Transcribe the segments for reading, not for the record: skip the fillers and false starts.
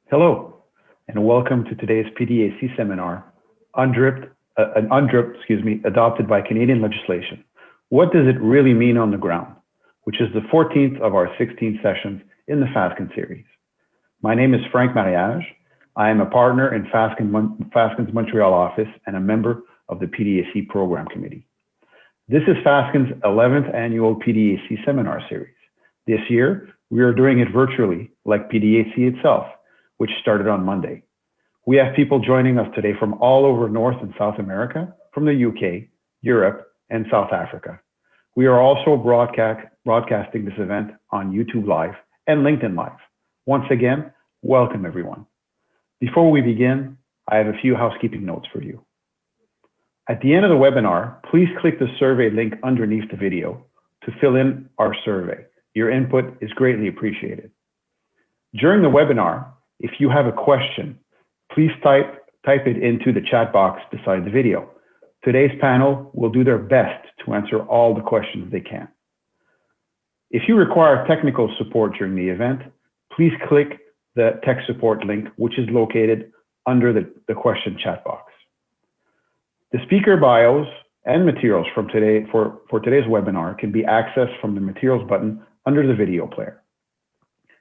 Hello, and welcome to today's PDAC seminar, UNDRIP adopted by Canadian legislation. What does it really mean on the ground? Which is the 14th of our 16 sessions in the Fasken series. My name is Frank Mariage. I am a partner in Fasken's Montreal office and a member of the PDAC program committee. This is Fasken's 11th annual PDAC seminar series. This year, we are doing it virtually, like PDAC itself, which started on Monday. We have people joining us today from all over North and South America, from the UK, Europe, and South Africa. We are also broadcasting this event on YouTube Live and LinkedIn Live. Once again, welcome everyone. Before we begin, I have a few housekeeping notes for you. At the end of the webinar, please click the survey link underneath the video to fill in our survey. Your input is greatly appreciated. During the webinar, if you have a question, please type it into the chat box beside the video. Today's panel will do their best to answer all the questions they can. If you require technical support during the event, please click the tech support link, which is located under the question chat box. The speaker bios and materials for today's webinar can be accessed from the materials button under the video player.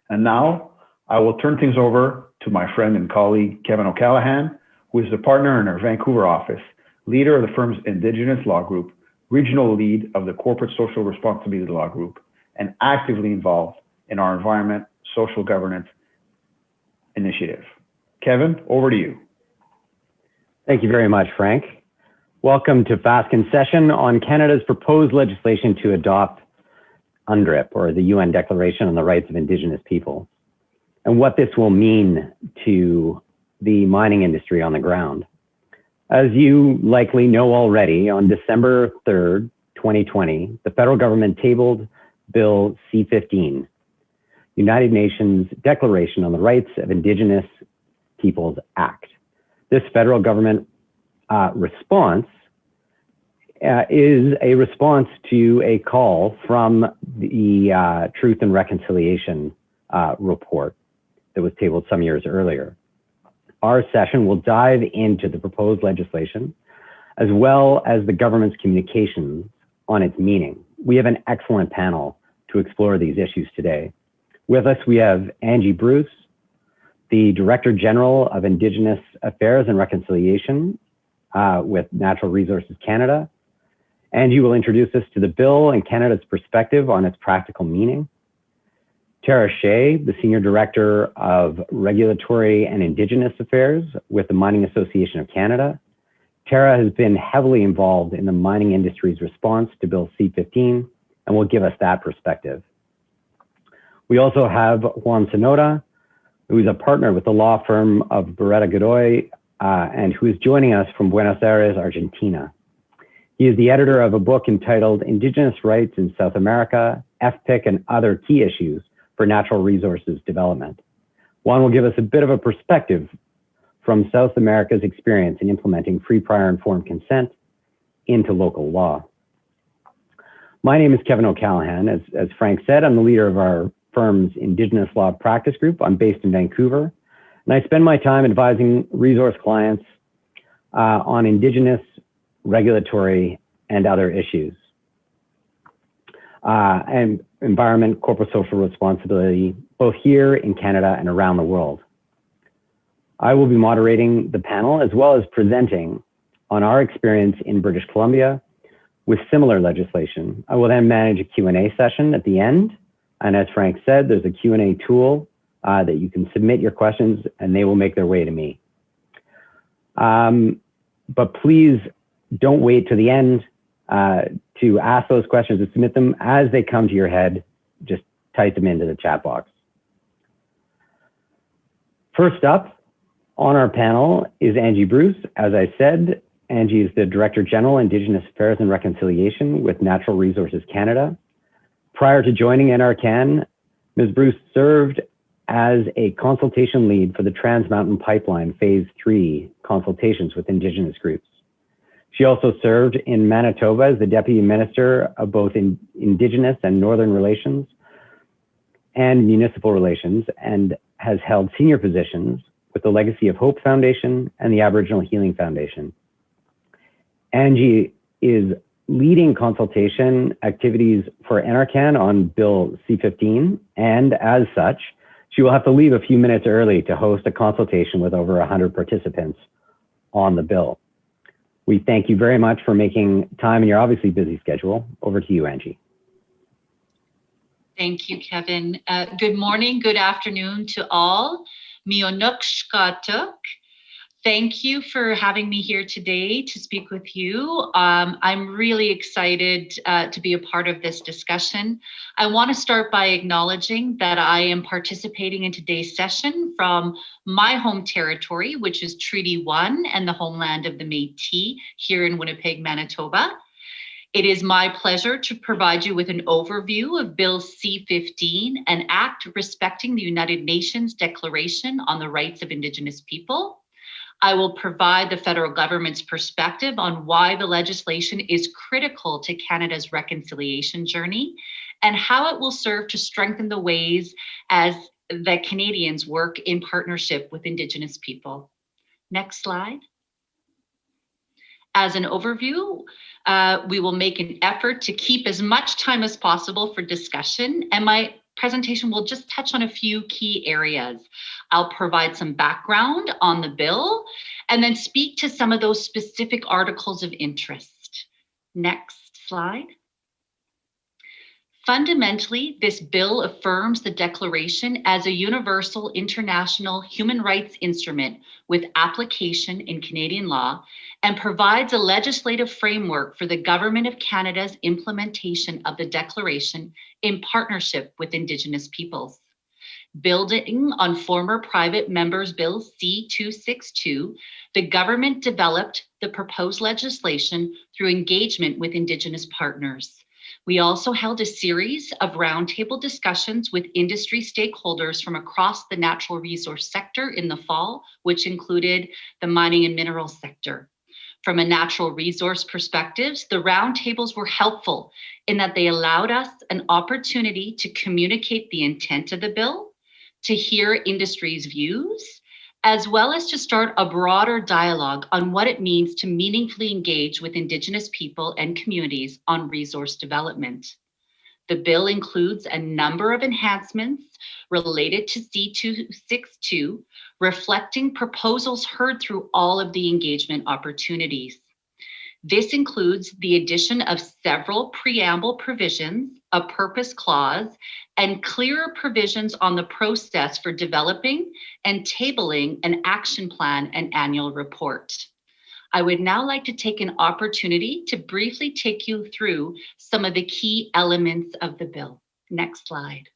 And now, I will turn things over to my friend and colleague, Kevin O'Callaghan, who is the partner in our Vancouver office, leader of the firm's Indigenous Law Group, regional lead of the Corporate Social Responsibility Law Group, and actively involved in our environment, social governance initiative. Kevin, over to you. Thank you very much, Frank. Welcome to Fasken session on Canada's proposed legislation to adopt UNDRIP, or the UN Declaration on the Rights of Indigenous Peoples, and what this will mean to the mining industry on the ground. As you likely know already, on December 3rd, 2020, the federal government tabled Bill C-15, United Nations Declaration on the Rights of Indigenous Peoples Act. This federal government response is a response to a call from the Truth and Reconciliation report that was tabled some years earlier. Our session will dive into the proposed legislation, as well as the government's communications on its meaning. We have an excellent panel to explore these issues today. With us, we have Angie Bruce, the Director General of Indigenous Affairs and Reconciliation with Natural Resources Canada. Angie will introduce us to the bill and Canada's perspective on its practical meaning. Tara Shea, the Senior Director of Regulatory and Indigenous Affairs with the Mining Association of Canada. Tara has been heavily involved in the mining industry's response to Bill C-15 and will give us that perspective. We also have Juan Sonoda, who is a partner with the law firm of Beretta Godoy and who is joining us from Buenos Aires, Argentina. He is the editor of a book entitled Indigenous Rights in South America, FPIC and Other Key Issues for Natural Resources Development. Juan will give us a bit of a perspective from South America's experience in implementing free, prior, informed consent into local law. My name is Kevin O'Callaghan. As Frank said, I'm the leader of our firm's Indigenous Law Practice Group. I'm based in Vancouver, and I spend my time advising resource clients on Indigenous, regulatory, and other issues. And environment, corporate social responsibility, both here in Canada and around the world. I will be moderating the panel as well as presenting on our experience in British Columbia with similar legislation. I will then manage a Q&A session at the end. And as Frank said, there's a Q&A tool that you can submit your questions and they will make their way to me. But please don't wait to the end to ask those questions, to submit them as they come to your head. Just type them into the chat box. First up on our panel is Angie Bruce. As I said, Angie is the Director General, Indigenous Affairs and Reconciliation with Natural Resources Canada. Prior to joining NRCan, Ms. Bruce served as a consultation lead for the Trans Mountain Pipeline Phase 3 consultations with Indigenous groups. She also served in Manitoba as the Deputy Minister of both Indigenous and Northern Relations and Municipal Relations, and has held senior positions with the Legacy of Hope Foundation and the Aboriginal Healing Foundation. Angie is leading consultation activities for NRCan on Bill C-15, and as such, she will have to leave a few minutes early to host a consultation with over 100 participants on the bill. We thank you very much for making time in your obviously busy schedule. Over to you, Angie. Thank you, Kevin. Good morning, good afternoon to all. Mionukshkatuk. Thank you for having me here today to speak with you. I'm really excited to be a part of this discussion. I want to start by acknowledging that I am participating in today's session from my home territory, which is Treaty 1 and the homeland of the Métis here in Winnipeg, Manitoba. It is my pleasure to provide you with an overview of Bill C-15, an act respecting the United Nations Declaration on the Rights of Indigenous People. I will provide the federal government's perspective on why the legislation is critical to Canada's reconciliation journey and how it will serve to strengthen the ways as the Canadians work in partnership with Indigenous people. Next slide. As an overview, we will make an effort to keep as much time as possible for discussion, and my presentation will just touch on a few key areas. I'll provide some background on the bill and then speak to some of those specific articles of interest. Next slide. Fundamentally, this bill affirms the Declaration as a universal international human rights instrument with application in Canadian law and provides a legislative framework for the Government of Canada's implementation of the Declaration in partnership with Indigenous peoples. Building on former private members' Bill C-262, the government developed the proposed legislation through engagement with Indigenous partners. We also held a series of roundtable discussions with industry stakeholders from across the natural resource sector in the fall, which included the mining and minerals sector. From a natural resource perspective, the roundtables were helpful in that they allowed us an opportunity to communicate the intent of the bill, to hear industry's views, as well as to start a broader dialogue on what it means to meaningfully engage with Indigenous people and communities on resource development. The bill includes a number of enhancements related to C-262, reflecting proposals heard through all of the engagement opportunities. This includes the addition of several preamble provisions, a purpose clause, and clearer provisions on the process for developing and tabling an action plan and annual report. I would now like to take an opportunity to briefly take you through some of the key elements of the bill. Next slide.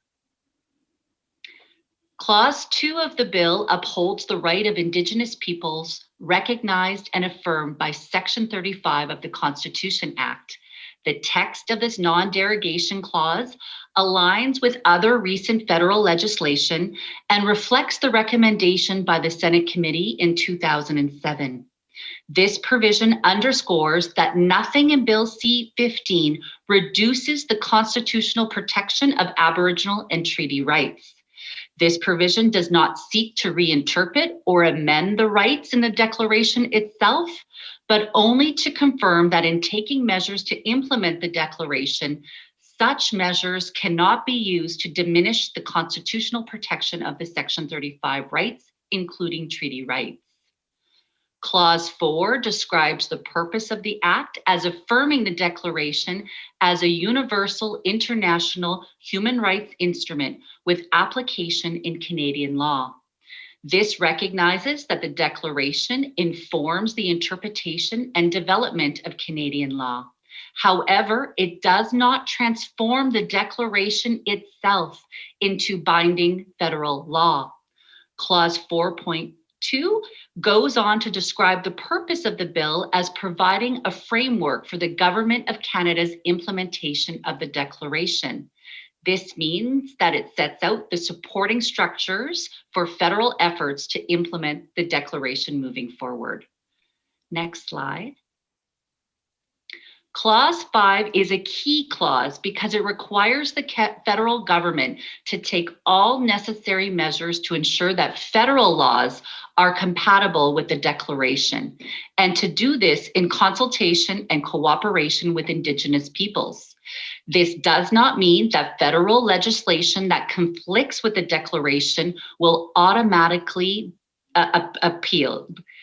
Clause 2 of the bill upholds the right of Indigenous peoples recognized and affirmed by Section 35 of the Constitution Act. The text of this non-derogation clause aligns with other recent federal legislation and reflects the recommendation by the Senate Committee in 2007. This provision underscores that nothing in Bill C-15 reduces the constitutional protection of Aboriginal and treaty rights. This provision does not seek to reinterpret or amend the rights in the Declaration itself, but only to confirm that in taking measures to implement the Declaration, such measures cannot be used to diminish the constitutional protection of the Section 35 rights, including treaty rights. Clause 4 describes the purpose of the Act as affirming the Declaration as a universal international human rights instrument with application in Canadian law. This recognizes that the Declaration informs the interpretation and development of Canadian law. However, it does not transform the Declaration itself into binding federal law. Clause 4.2 goes on to describe the purpose of the bill as providing a framework for the Government of Canada's implementation of the Declaration. This means that it sets out the supporting structures for federal efforts to implement the Declaration moving forward. Next slide. Clause 5 is a key clause because it requires the federal government to take all necessary measures to ensure that federal laws are compatible with the Declaration, and to do this in consultation and cooperation with Indigenous peoples. This does not mean that federal legislation that conflicts with the Declaration will automatically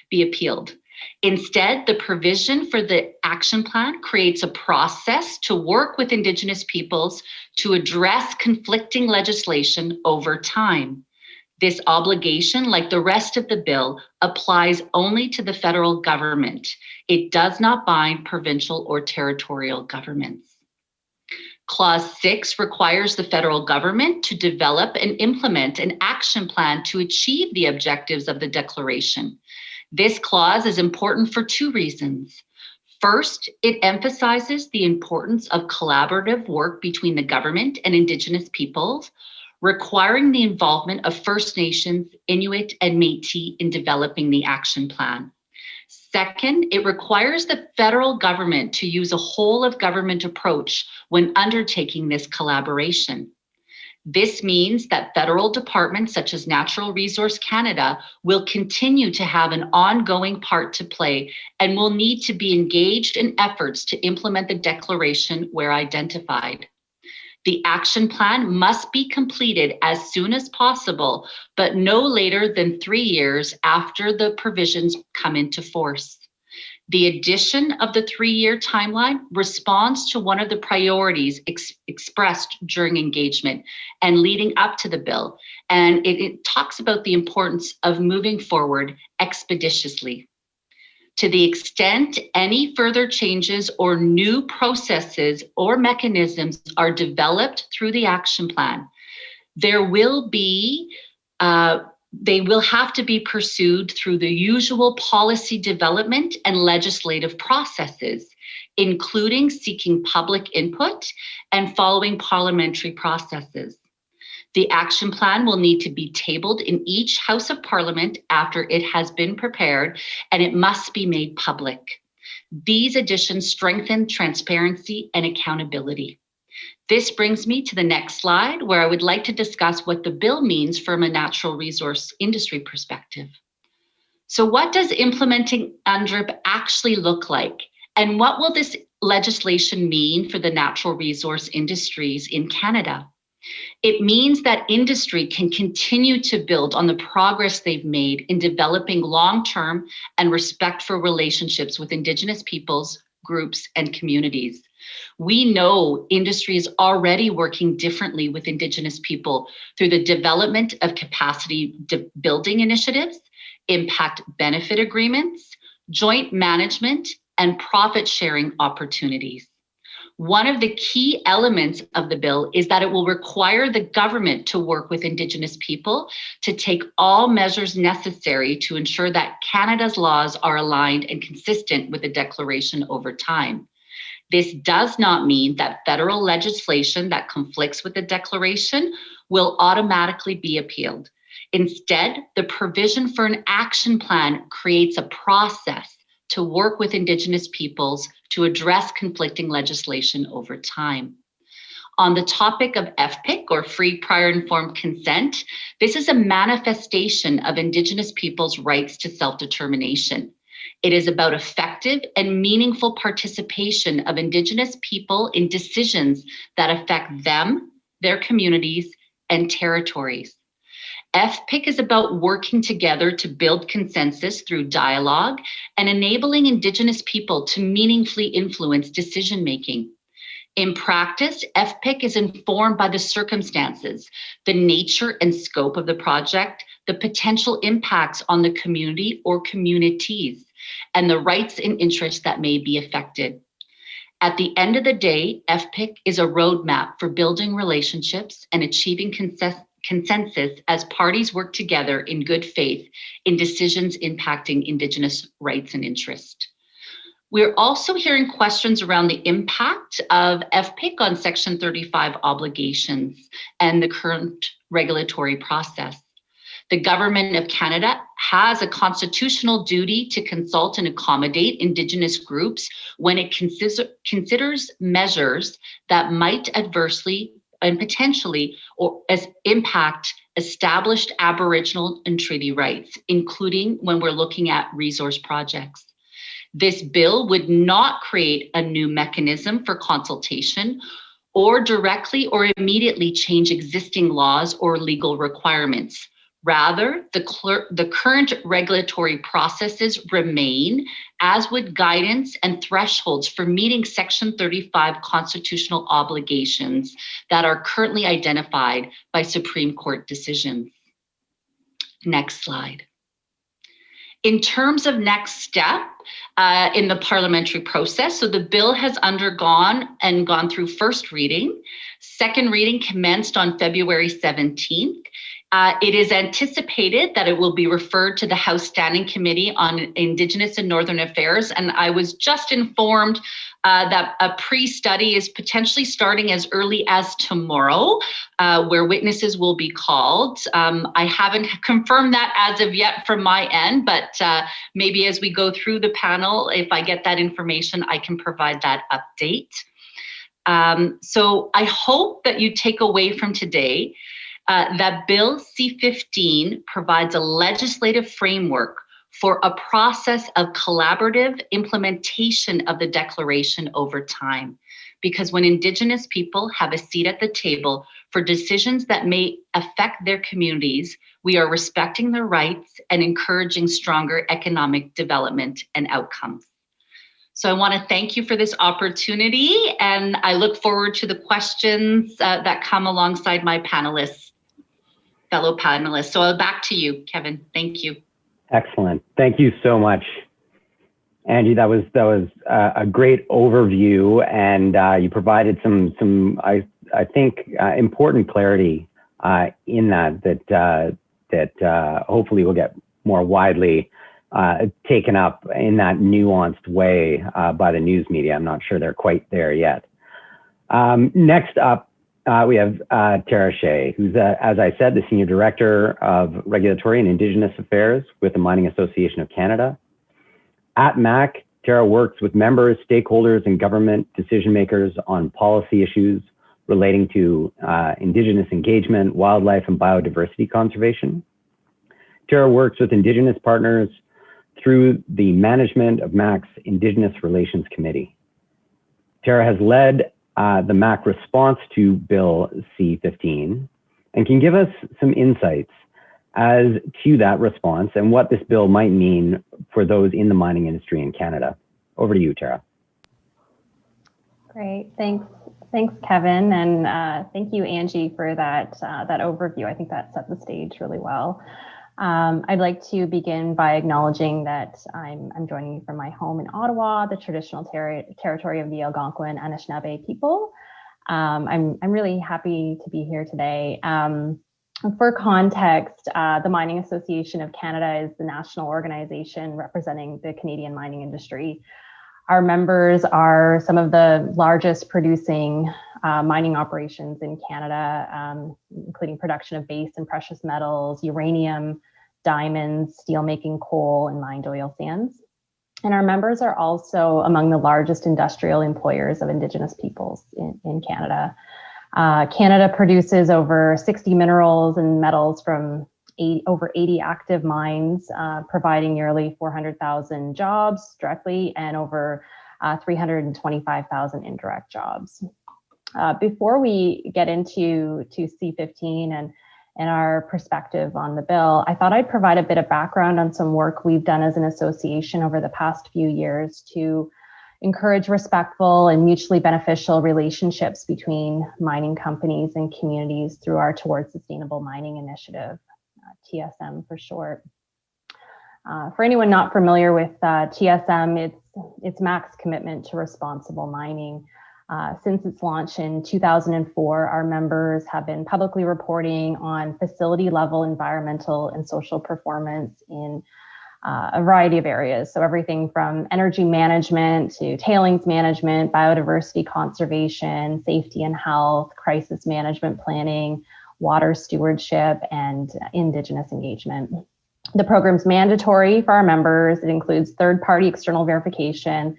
be appealed. Instead, the provision for the action plan creates a process to work with Indigenous peoples to address conflicting legislation over time. This obligation, like the rest of the bill, applies only to the federal government. It does not bind provincial or territorial governments. Clause 6 requires the federal government to develop and implement an action plan to achieve the objectives of the Declaration. This clause is important for two reasons. First, it emphasizes the importance of collaborative work between the government and Indigenous peoples, requiring the involvement of First Nations, Inuit, and Métis in developing the action plan. Second, it requires the federal government to use a whole of government approach when undertaking this collaboration. This means that federal departments such as Natural Resource Canada will continue to have an ongoing part to play and will need to be engaged in efforts to implement the Declaration where identified. The action plan must be completed as soon as possible, but no later than 3 years after the provisions come into force. The addition of the 3-year timeline responds to one of the priorities expressed during engagement and leading up to the bill, and it talks about the importance of moving forward expeditiously. To the extent any further changes or new processes or mechanisms are developed through the action plan, they will have to be pursued through the usual policy development and legislative processes, including seeking public input and following parliamentary processes. The action plan will need to be tabled in each House of Parliament after it has been prepared, and it must be made public. These additions strengthen transparency and accountability. This brings me to the next slide, where I would like to discuss what the bill means from a natural resource industry perspective. So what does implementing UNDRIP actually look like? And what will this legislation mean for the natural resource industries in Canada? It means that industry can continue to build on the progress they've made in developing long-term and respectful relationships with Indigenous peoples, groups, and communities. We know industry is already working differently with Indigenous people through the development of capacity building initiatives, impact benefit agreements, joint management, and profit sharing opportunities. One of the key elements of the bill is that it will require the government to work with Indigenous people to take all measures necessary to ensure that Canada's laws are aligned and consistent with the Declaration over time. This does not mean that federal legislation that conflicts with the Declaration will automatically be appealed. Instead, the provision for an action plan creates a process to work with Indigenous peoples to address conflicting legislation over time. On the topic of FPIC, or Free Prior Informed Consent, this is a manifestation of Indigenous peoples' rights to self-determination. It is about effective and meaningful participation of Indigenous people in decisions that affect them, their communities, and territories. FPIC is about working together to build consensus through dialogue and enabling Indigenous people to meaningfully influence decision-making. In practice, FPIC is informed by the circumstances, the nature and scope of the project, the potential impacts on the community or communities, and the rights and interests that may be affected. At the end of the day, FPIC is a roadmap for building relationships and achieving consensus as parties work together in good faith in decisions impacting Indigenous rights and interest. We're also hearing questions around the impact of FPIC on Section 35 obligations and the current regulatory process. The Government of Canada has a constitutional duty to consult and accommodate Indigenous groups when it considers measures that might adversely and potentially or as impact established Aboriginal and treaty rights, including when we're looking at resource projects. This bill would not create a new mechanism for consultation or directly or immediately change existing laws or legal requirements. Rather, the current regulatory processes remain, as would guidance and thresholds for meeting Section 35 constitutional obligations that are currently identified by Supreme Court decisions. Next slide. In terms of next step in the parliamentary process, so the bill has undergone and gone through first reading. Second reading commenced on February 17th. It is anticipated that it will be referred to the House Standing Committee on Indigenous and Northern Affairs. And I was just informed that a pre-study is potentially starting as early as tomorrow, where witnesses will be called. I haven't confirmed that as of yet from my end, but maybe as we go through the panel, if I get that information, I can provide that update. So I hope that you take away from today that Bill C-15 provides a legislative framework for a process of collaborative implementation of the declaration over time. Because when Indigenous people have a seat at the table for decisions that may affect their communities, we are respecting their rights and encouraging stronger economic development and outcomes. So I want to thank you for this opportunity, and I look forward to the questions that come alongside my fellow panelists. So back to you, Kevin. Thank you. Excellent. Thank you so much, Angie. That was a great overview, and you provided some I think important clarity in that hopefully will get more widely taken up in that nuanced way by the news media. I'm not sure they're quite there yet. Next up, we have Tara Shea, who's, as I said, the Senior Director of Regulatory and Indigenous Affairs with the Mining Association of Canada. At MAC, Tara works with members, stakeholders, and government decision makers on policy issues relating to Indigenous engagement, wildlife, and biodiversity conservation. Tara works with Indigenous partners through the management of MAC's Indigenous Relations Committee. Tara has led the MAC response to Bill C-15 and can give us some insights as to that response and what this bill might mean for those in the mining industry in Canada. Over to you, Tara. Great, thanks Kevin, and thank you, Angie, for that overview. I think that set the stage really well. I'd like to begin by acknowledging that I'm joining you from my home in Ottawa, the traditional territory of the Algonquin and Anishinaabe people. I'm really happy to be here today. For context, the Mining Association of Canada is the national organization representing the Canadian mining industry. Our members are some of the largest producing mining operations in Canada, including production of base and precious metals, uranium, diamonds, steelmaking, coal, and mined oil sands. And our members are also among the largest industrial employers of Indigenous peoples in Canada. Canada produces over 60 minerals and metals from over 80 active mines, providing nearly 400,000 jobs directly and over 325,000 indirect jobs. Before we get into C-15 and our perspective on the bill, I thought I'd provide a bit of background on some work we've done as an association over the past few years to encourage respectful and mutually beneficial relationships between mining companies and communities through our Towards Sustainable Mining Initiative, TSM for short. For anyone not familiar with TSM, it's MAC's commitment to responsible mining. Since its launch in 2004, our members have been publicly reporting on facility level environmental and social performance in a variety of areas. So everything from energy management to tailings management, biodiversity conservation, safety and health, crisis management planning, water stewardship, and Indigenous engagement. The program's mandatory for our members. It includes third-party external verification,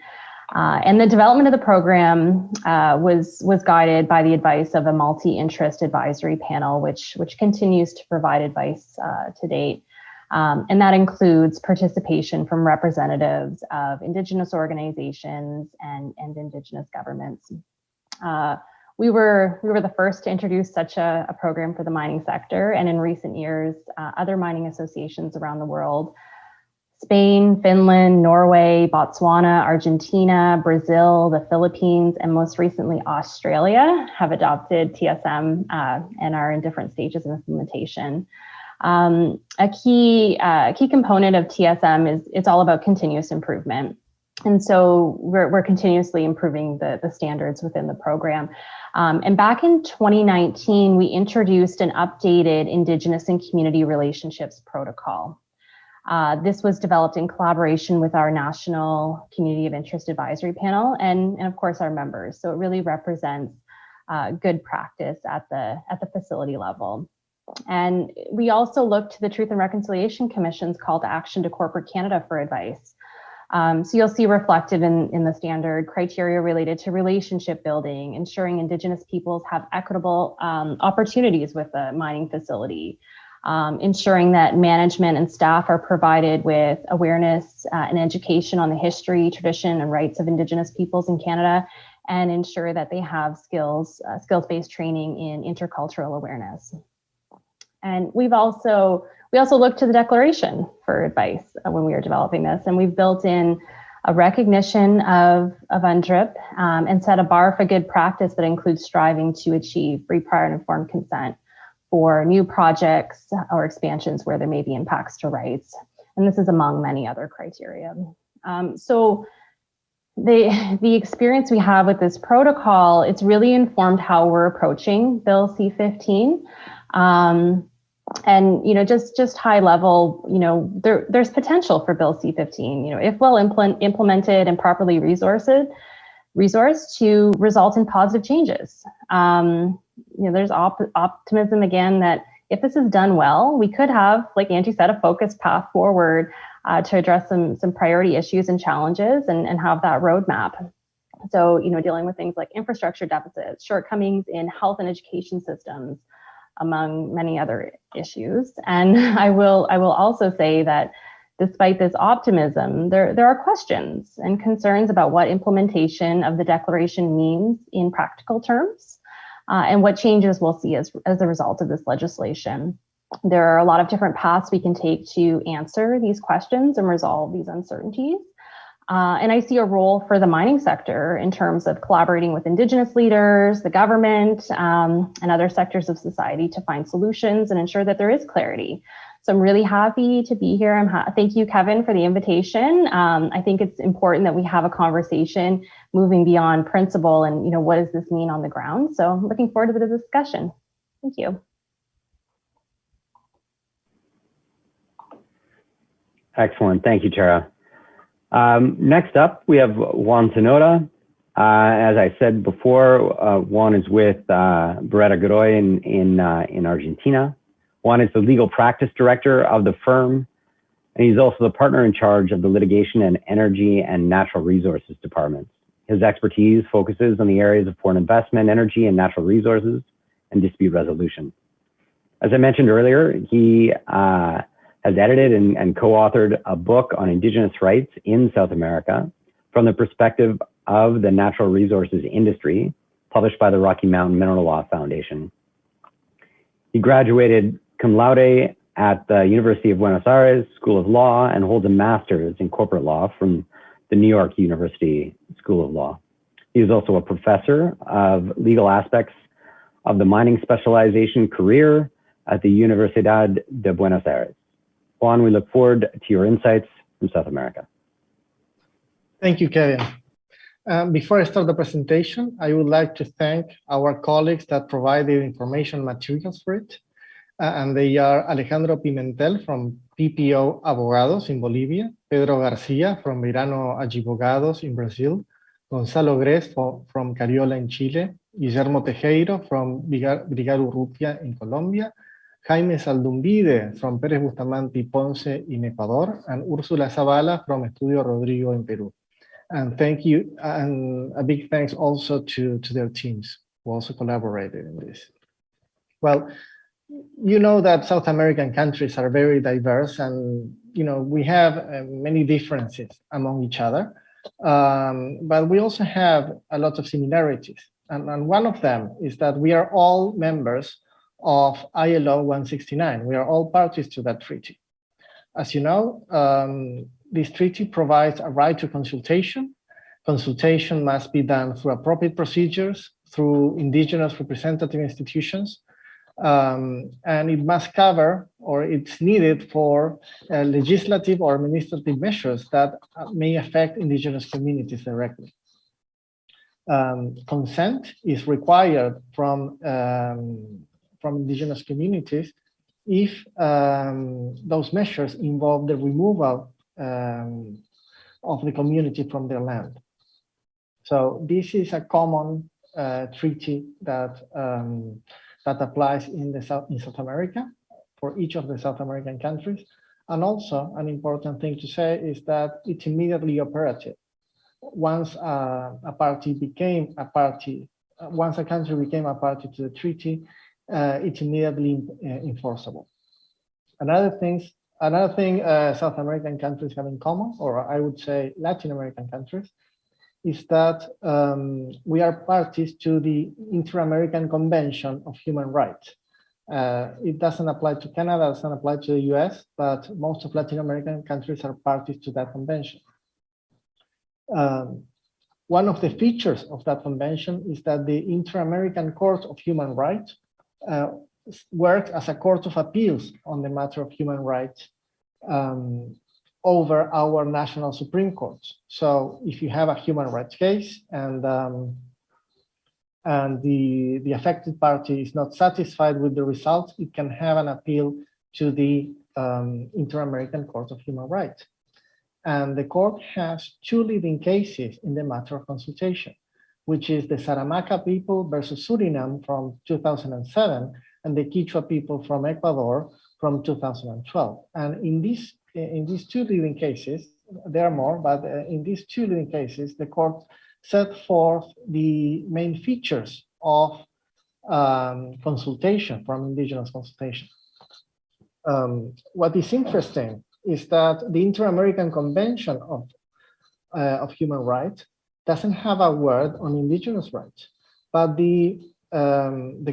and the development of the program was guided by the advice of a multi-interest advisory panel, which continues to provide advice to date. And that includes participation from representatives of Indigenous organizations and Indigenous governments. We were the first to introduce such a program for the mining sector, and in recent years, other mining associations around the world, Spain, Finland, Norway, Botswana, Argentina, Brazil, the Philippines, and most recently Australia have adopted TSM and are in different stages of implementation. A key component of TSM is it's all about continuous improvement. And so we're continuously improving the standards within the program. And back in 2019, we introduced an updated Indigenous and Community Relationships Protocol. This was developed in collaboration with our National Community of Interest Advisory Panel and of course our members. So it really represents good practice at the facility level. And we also look to the Truth and Reconciliation Commission's call to action to corporate Canada for advice. So you'll see reflected in the standard criteria related to relationship building, ensuring Indigenous peoples have equitable opportunities with the mining facility, ensuring that management and staff are provided with awareness and education on the history, tradition, and rights of Indigenous peoples in Canada, and ensure that they have skills-based training in intercultural awareness. And we also looked to the declaration for advice when we were developing this, and we've built in a recognition of UNDRIP and set a bar for good practice that includes striving to achieve free, prior, and informed consent for new projects or expansions where there may be impacts to rights. And this is among many other criteria. So the experience we have with this protocol, it's really informed how we're approaching Bill C-15. And just high level, there's potential for Bill C-15, if well implemented and properly resourced to result in positive changes. There's optimism again that if this is done well, we could have, like Angie said, a focused path forward to address some priority issues and challenges and have that roadmap. So, dealing with things like infrastructure deficits, shortcomings in health and education systems, among many other issues. And I will also say that despite this optimism, there are questions and concerns about what implementation of the declaration means in practical terms, and what changes we'll see as a result of this legislation. There are a lot of different paths we can take to answer these questions and resolve these uncertainties. And I see a role for the mining sector in terms of collaborating with Indigenous leaders, the government, and other sectors of society to find solutions and ensure that there is clarity. So I'm really happy to be here. Thank you, Kevin, for the invitation. I think it's important that we have a conversation moving beyond principle and, what does this mean on the ground? So I'm looking forward to the discussion. Thank you. Excellent. Thank you, Tara. Next up, we have Juan Sonoda. As I said before, Juan is with Beretta Godoy in Argentina. Juan is the legal practice director of the firm, and he's also the partner in charge of the litigation and energy and natural resources departments. His expertise focuses on the areas of foreign investment, energy and natural resources, and dispute resolution. As I mentioned earlier, he has edited and co-authored a book on Indigenous rights in South America from the perspective of the natural resources industry, published by the Rocky Mountain Mineral Law Foundation. He graduated cum laude at the University of Buenos Aires School of Law and holds a master's in corporate law from the New York University School of Law. He is also a professor of legal aspects of the mining specialization career at the Universidad de Buenos Aires. Juan, we look forward to your insights from South America. Thank you, Kevin. Before I start the presentation, I would like to thank our colleagues that provided information materials for it. And they are Alejandro Pimentel from PPO Abogados in Bolivia, Pedro Garcia from Verano Advogados in Brazil, Gonzalo Gres from Cariola in Chile, Guillermo Tejero from Brigada Urrutia in Colombia, Jaime Saldumbide from Pérez Bustamante Ponce in Ecuador, and Úrsula Zavala from Estudio Rodrigo in Peru. And thank you, and a big thanks also to their teams who also collaborated in this. Well, you know that South American countries are very diverse, and we have many differences among each other, but we also have a lot of similarities. And one of them is that we are all members of ILO 169. We are all parties to that treaty. As you know, this treaty provides a right to consultation. Consultation must be done through appropriate procedures, through indigenous representative institutions, and it must cover, or it's needed for legislative or administrative measures that may affect indigenous communities directly. Consent is required from indigenous communities if those measures involve the removal of the community from their land. So this is a common treaty that applies in South America for each of the South American countries. And also an important thing to say is that it's immediately operative. Once a party became a party, once a country became a party to the treaty, it's immediately enforceable. Another thing South American countries have in common, or I would say Latin American countries, is that we are parties to the Inter-American Convention of Human Rights. It doesn't apply to Canada, it doesn't apply to the US, but most of Latin American countries are parties to that convention. One of the features of that convention is that the Inter-American Court of Human Rights works as a court of appeals on the matter of human rights over our national Supreme Courts. So if you have a human rights case and the affected party is not satisfied with the result, it can have an appeal to the Inter-American Court of Human Rights. And the court has two leading cases in the matter of consultation, which is the Saramacca people versus Suriname from 2007 and the Quechua people from Ecuador from 2012. And in these two leading cases, there are more, but in these two leading cases, the court set forth the main features of consultation, from indigenous consultation. What is interesting is that the Inter-American Convention of Human Rights doesn't have a word on indigenous rights, but the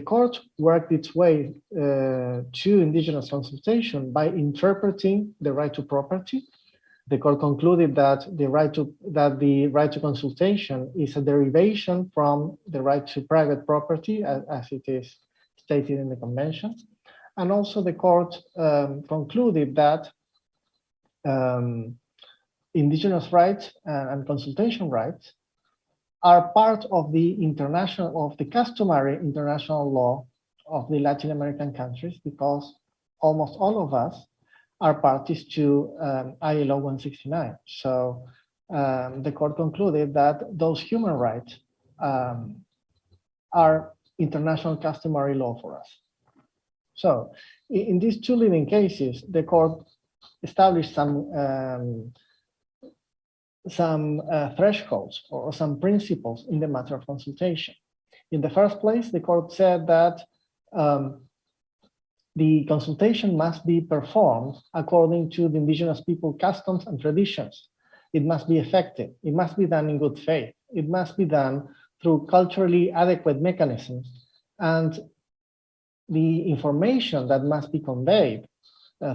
court worked its way to indigenous consultation by interpreting the right to property. The court concluded that the right to consultation is a derivation from the right to private property, as it is stated in the convention. And also the court concluded that indigenous rights and consultation rights are part of the customary international law of the Latin American countries, because almost all of us are parties to ILO 169. So the court concluded that those human rights are international customary law for us. So in these two leading cases, the court established some thresholds or some principles in the matter of consultation. In the first place, the court said that the consultation must be performed according to the indigenous people customs and traditions. It must be effective. It must be done in good faith. It must be done through culturally adequate mechanisms. And the information that must be conveyed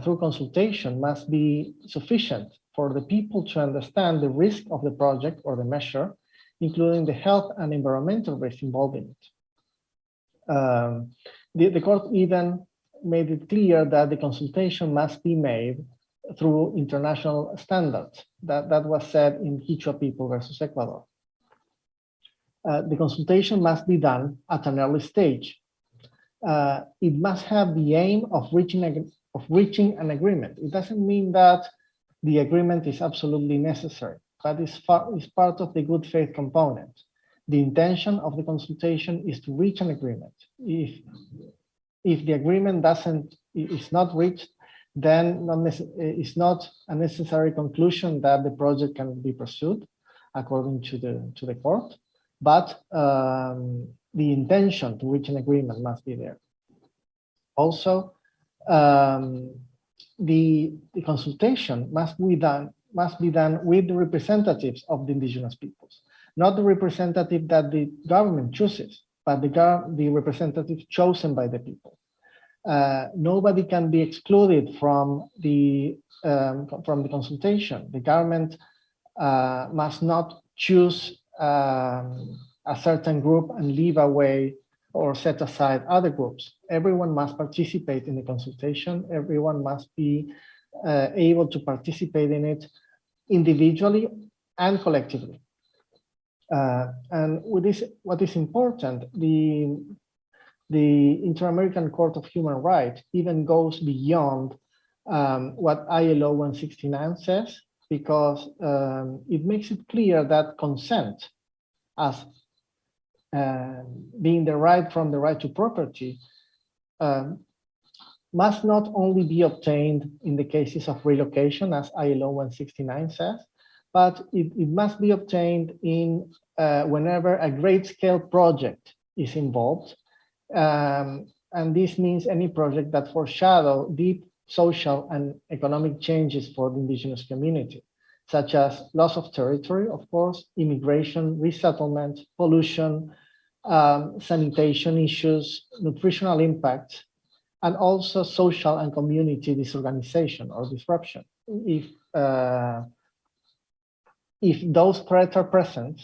through consultation must be sufficient for the people to understand the risk of the project or the measure, including the health and environmental risk involved in it. The court even made it clear that the consultation must be made through international standards. That was said in Quechua people versus Ecuador. The consultation must be done at an early stage. It must have the aim of reaching an agreement. It doesn't mean that the agreement is absolutely necessary, but it's part of the good faith component. The intention of the consultation is to reach an agreement. If the agreement is not reached, then it's not a necessary conclusion that the project can be pursued according to the court, but the intention to reach an agreement must be there. Also, the consultation must be done with the representatives of the indigenous peoples, not the representative that the government chooses, but the representative chosen by the people. Nobody can be excluded from the consultation. The government must not choose a certain group and leave away or set aside other groups. Everyone must participate in the consultation. Everyone must be able to participate in it individually and collectively. And with this, what is important, the Inter-American Court of Human Rights even goes beyond what ILO 169 says, because it makes it clear that consent, as being the right from the right to property, must not only be obtained in the cases of relocation, as ILO 169 says, but it must be obtained in whenever a great-scale project is involved. And this means any project that foreshadow deep social and economic changes for the indigenous community, such as loss of territory, of course, immigration, resettlement, pollution, sanitation issues, nutritional impacts, and also social and community disorganization or disruption. If those threats are present,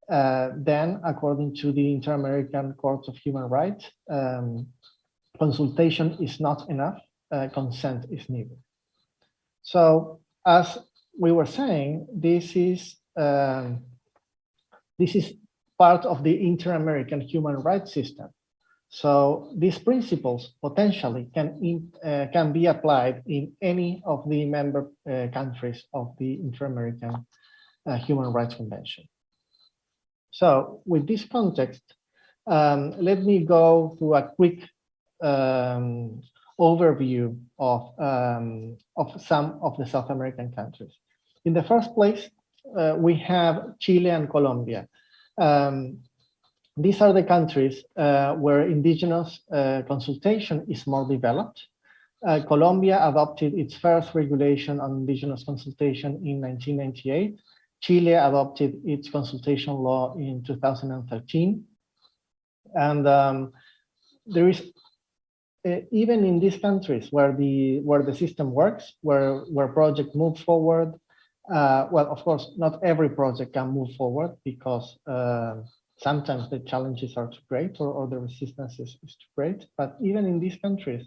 then according to the Inter-American Court of Human Rights, consultation is not enough, consent is needed. So as we were saying, this is part of the Inter-American human rights system. So these principles potentially can be applied in any of the member countries of the Inter-American Human Rights Convention. So with this context, let me go through a quick overview of some of the South American countries. In the first place, we have Chile and Colombia. These are the countries where indigenous consultation is more developed. Colombia adopted its first regulation on indigenous consultation in 1998. Chile adopted its consultation law in 2013. And there is, even in these countries where the system works, where project moves forward, well, of course, not every project can move forward because sometimes the challenges are too great or the resistance is too great. But even in these countries,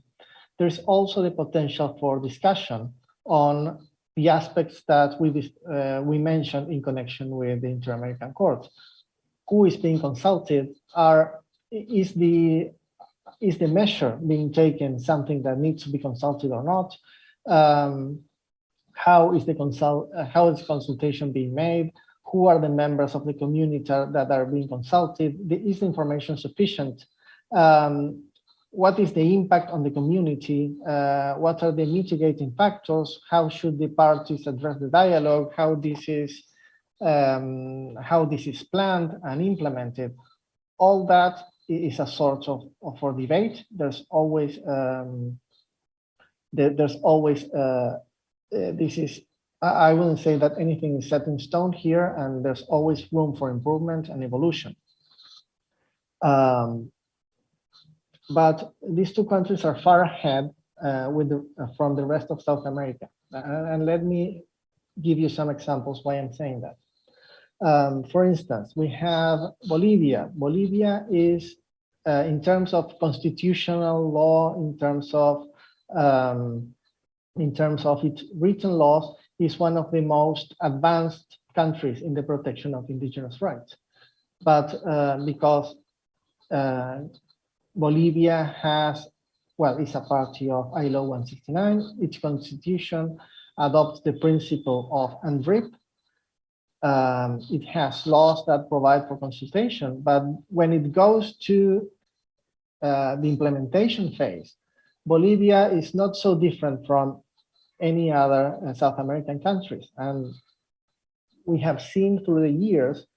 there's also the potential for discussion on the aspects that we mentioned in connection with the Inter-American Court. Who is being consulted? Is the measure being taken something that needs to be consulted or not? How is consultation being made? Who are the members of the community that are being consulted? Is the information sufficient? What is the impact on the community? What are the mitigating factors? How should the parties address the dialogue? How this is planned and implemented? All that is a sort of for debate. There's always I wouldn't say that anything is set in stone here, and there's always room for improvement and evolution. But these two countries are far ahead from the rest of South America. And let me give you some examples why I'm saying that. For instance, we have Bolivia. Bolivia is, in terms of constitutional law, in terms of its written laws, is one of the most advanced countries in the protection of indigenous rights. But because Bolivia is a party of ILO 169, its constitution adopts the principle of UNDRIP, It has laws that provide for consultation, but when it goes to the implementation phase, Bolivia is not so different from any other South American countries. And we have seen through the years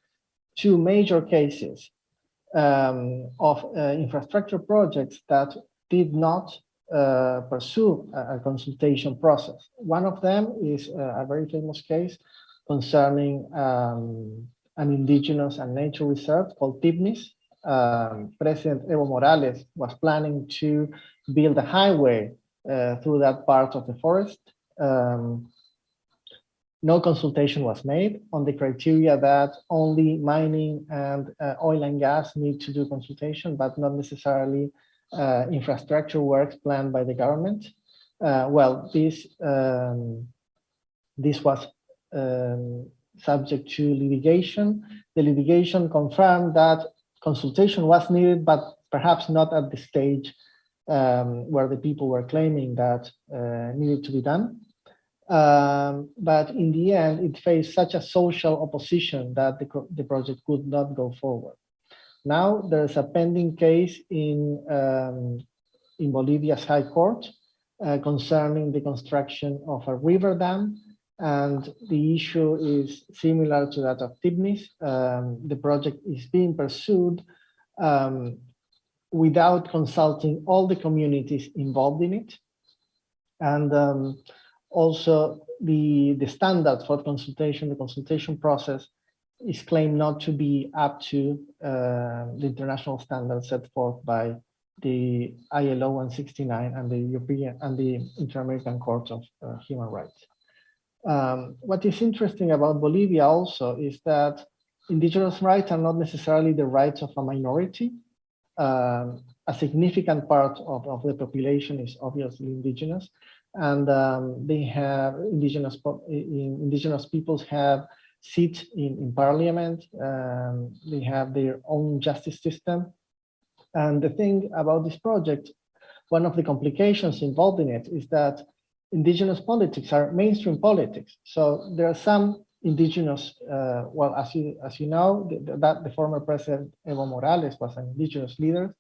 two major cases of infrastructure projects that did not pursue a consultation process. One of them is a very famous case concerning an indigenous and nature reserve called Tibnis. President Evo Morales was planning to build a highway through that part of the forest. No consultation was made on the criteria that only mining and oil and gas need to do consultation, but not necessarily infrastructure works planned by the government. Well, this was subject to litigation. The litigation confirmed that consultation was needed, but perhaps not at the stage where the people were claiming that needed to be done. But in the end, it faced such a social opposition that the project could not go forward. Now there's a pending case in Bolivia's High Court concerning the construction of a river dam. And the issue is similar to that of Tibnis. The project is being pursued without consulting all the communities involved in it. And also the standards for consultation, the consultation process is claimed not to be up to the international standards set forth by the ILO 169 and the European and the Inter-American Court of Human Rights. What is interesting about Bolivia also is that indigenous rights are not necessarily the rights of a minority. A significant part of the population is obviously indigenous, and they have indigenous peoples have seats in parliament. They have their own justice system. And the thing about this project, one of the complications involved in it is that indigenous politics are mainstream politics. So there are some indigenous, well, as you know, the former president Evo Morales was an indigenous leader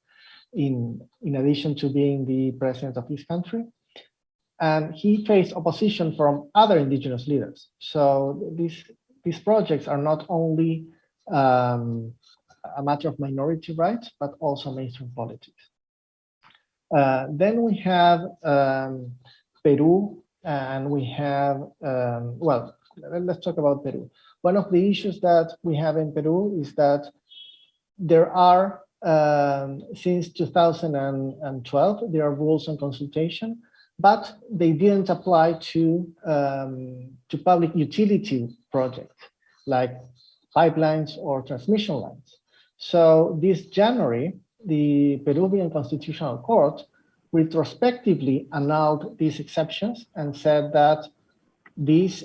in addition to being the president of his country. And he faced opposition from other indigenous leaders. So these projects are not only a matter of minority rights, but also mainstream politics. Then we have Peru, and we have, well, let's talk about Peru. One of the issues that we have in Peru is that there are, since 2012, there are rules on consultation, but they didn't apply to public utility projects like pipelines or transmission lines. So this January, the Peruvian Constitutional Court retrospectively annulled these exceptions and said that these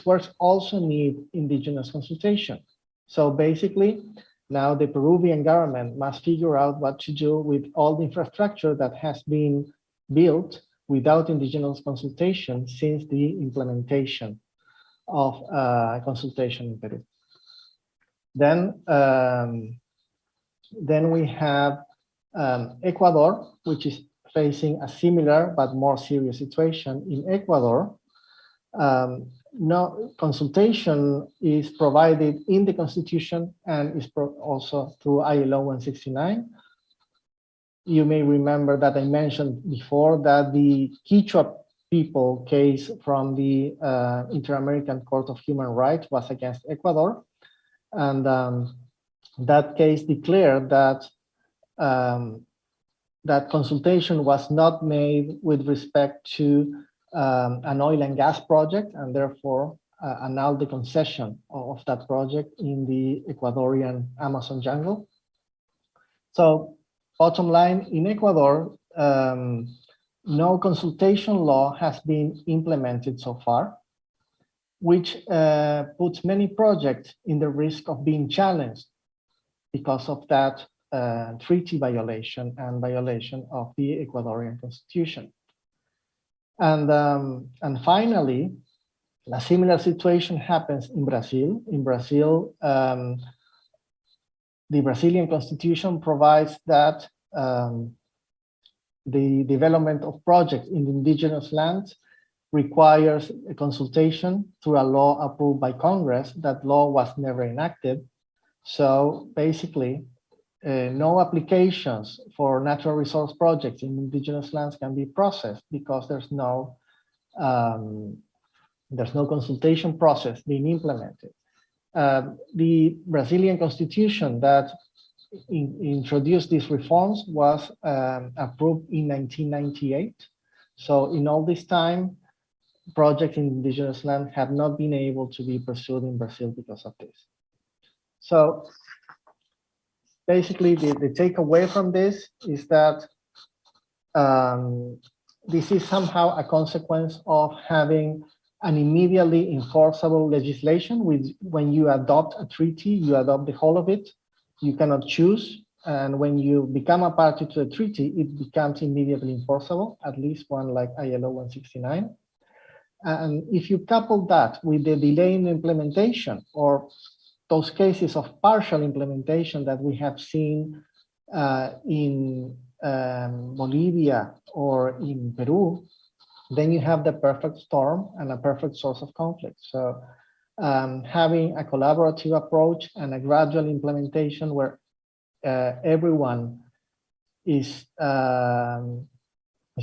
works also need indigenous consultation. So basically, now the Peruvian government must figure out what to do with all the infrastructure that has been built without indigenous consultation since the implementation of consultation in Peru. Then we have Ecuador, which is facing a similar but more serious situation. In Ecuador, no consultation is provided in the constitution and is also through ILO 169. You may remember that I mentioned before that the Quichua people case from the Inter-American Court of Human Rights was against Ecuador. And that case declared that that consultation was not made with respect to an oil and gas project, and therefore annulled the concession of that project in the Ecuadorian Amazon jungle. So bottom line, in Ecuador, no consultation law has been implemented so far, which puts many projects in the risk of being challenged because of that treaty violation and violation of the Ecuadorian constitution. And finally, A similar situation happens in Brazil. In Brazil, the Brazilian constitution provides that the development of projects in the indigenous lands requires a consultation through a law approved by Congress. That law was never enacted. So basically, no applications for natural resource projects in indigenous lands can be processed because there's no consultation process being implemented. The Brazilian constitution that introduced these reforms was approved in 1998. So in all this time, projects in indigenous land have not been able to be pursued in Brazil because of this. So basically, the takeaway from this is that this is somehow a consequence of having an immediately enforceable legislation. When you adopt a treaty, you adopt the whole of it. You cannot choose. And when you become a party to a treaty, it becomes immediately enforceable, at least one like ILO 169. And if you couple that with the delay in implementation, or those cases of partial implementation that we have seen in Bolivia or in Peru, then you have the perfect storm and a perfect source of conflict. So having a collaborative approach and a gradual implementation where everyone is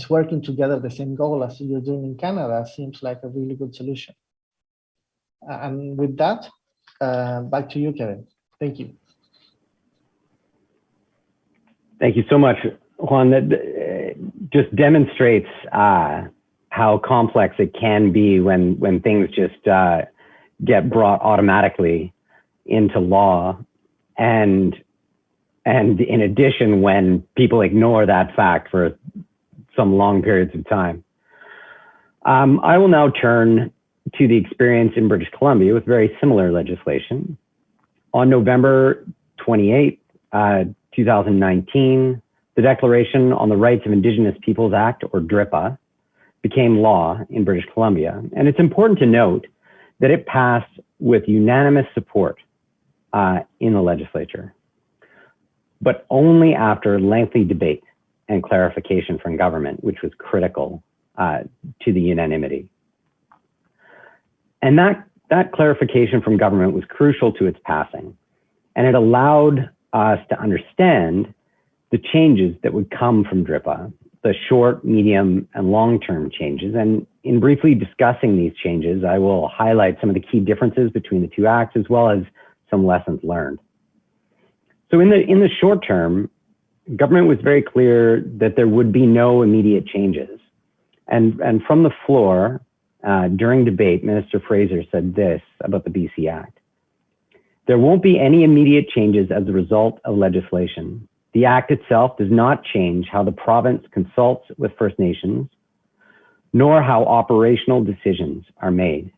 working together the same goal as you're doing in Canada seems like a really good solution. And with that, back to you, Kevin. Thank you. Thank you so much, Juan. That just demonstrates how complex it can be when things just get brought automatically into law, and in addition, when people ignore that fact for some long periods of time. I will now turn to the experience in British Columbia with very similar legislation. On November 28, 2019, the Declaration on the Rights of Indigenous Peoples Act, or DRIPA, became law in British Columbia. And it's important to note that it passed with unanimous support in the legislature, but only after lengthy debate and clarification from government, which was critical to the unanimity. And that clarification from government was crucial to its passing. And it allowed us to understand the changes that would come from DRIPA, the short, medium, and long-term changes. And in briefly discussing these changes, I will highlight some of the key differences between the two acts, as well as some lessons learned. So in the short term, government was very clear that there would be no immediate changes. And from the floor, during debate, Minister Fraser said this about the BC Act: there won't be any immediate changes as a result of legislation. The Act itself does not change how the province consults with First Nations, nor how operational decisions are made.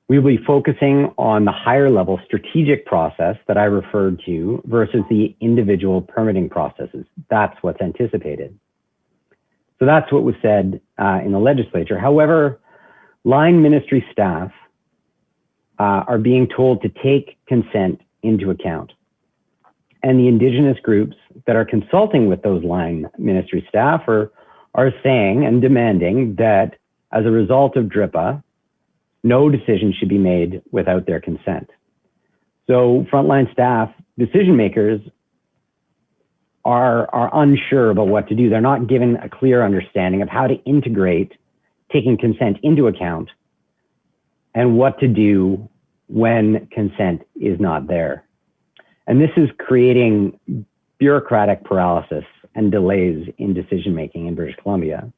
We will be focusing on the higher level strategic process that I referred to versus the individual permitting processes. That's what's anticipated. So that's what was said in the legislature. However, line ministry staff are being told to take consent into account. And the Indigenous groups that are consulting with those line ministry staff are saying and demanding that as a result of DRIPA, no decision should be made without their consent. So frontline staff, decision makers, are unsure about what to do. They're not given a clear understanding of how to integrate taking consent into account and what to do when consent is not there. And this is creating bureaucratic paralysis and delays in decision-making in British Columbia.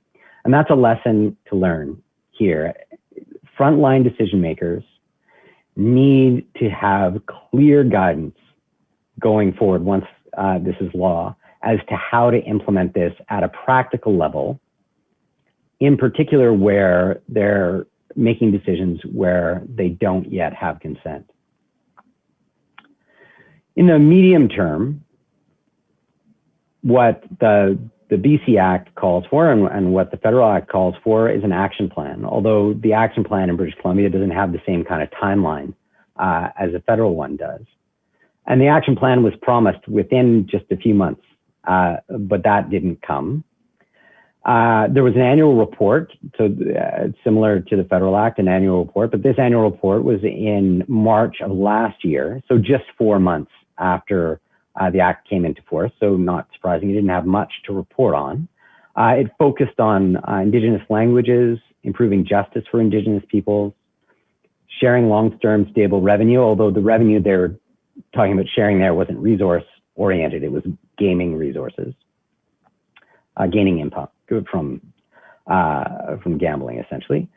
And that's a lesson to learn here. Frontline decision makers need to have clear guidance going forward once this is law as to how to implement this at a practical level, in particular where they're making decisions where they don't yet have consent. In the medium term, what the the BC Act calls for and what the federal act calls for is an action plan, although the action plan in British Columbia doesn't have the same kind of timeline as the federal one does. And the action plan was promised within just a few months, but that didn't come. There was an annual report, so similar to the federal act, an annual report, but this annual report was in March of last year, so just 4 months after the act came into force, so not surprising, it didn't have much to report on. It focused on Indigenous languages, improving justice for Indigenous peoples, sharing long-term stable revenue, although the revenue they're talking about sharing there wasn't resource-oriented, it was gaming resources, gaining income from gambling, essentially.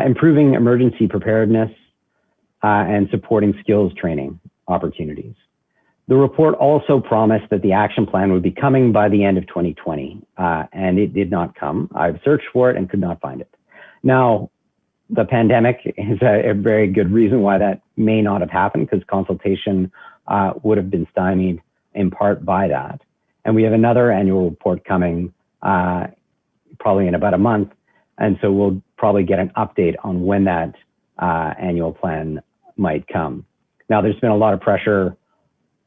Improving emergency preparedness and supporting skills training opportunities. The report also promised that the action plan would be coming by the end of 2020, and it did not come. I've searched for it and could not find it. Now, the pandemic is a very good reason why that may not have happened, because consultation would have been stymied in part by that. And we have another annual report coming probably in about a month, and so we'll probably get an update on when that annual plan might come. Now, there's been a lot of pressure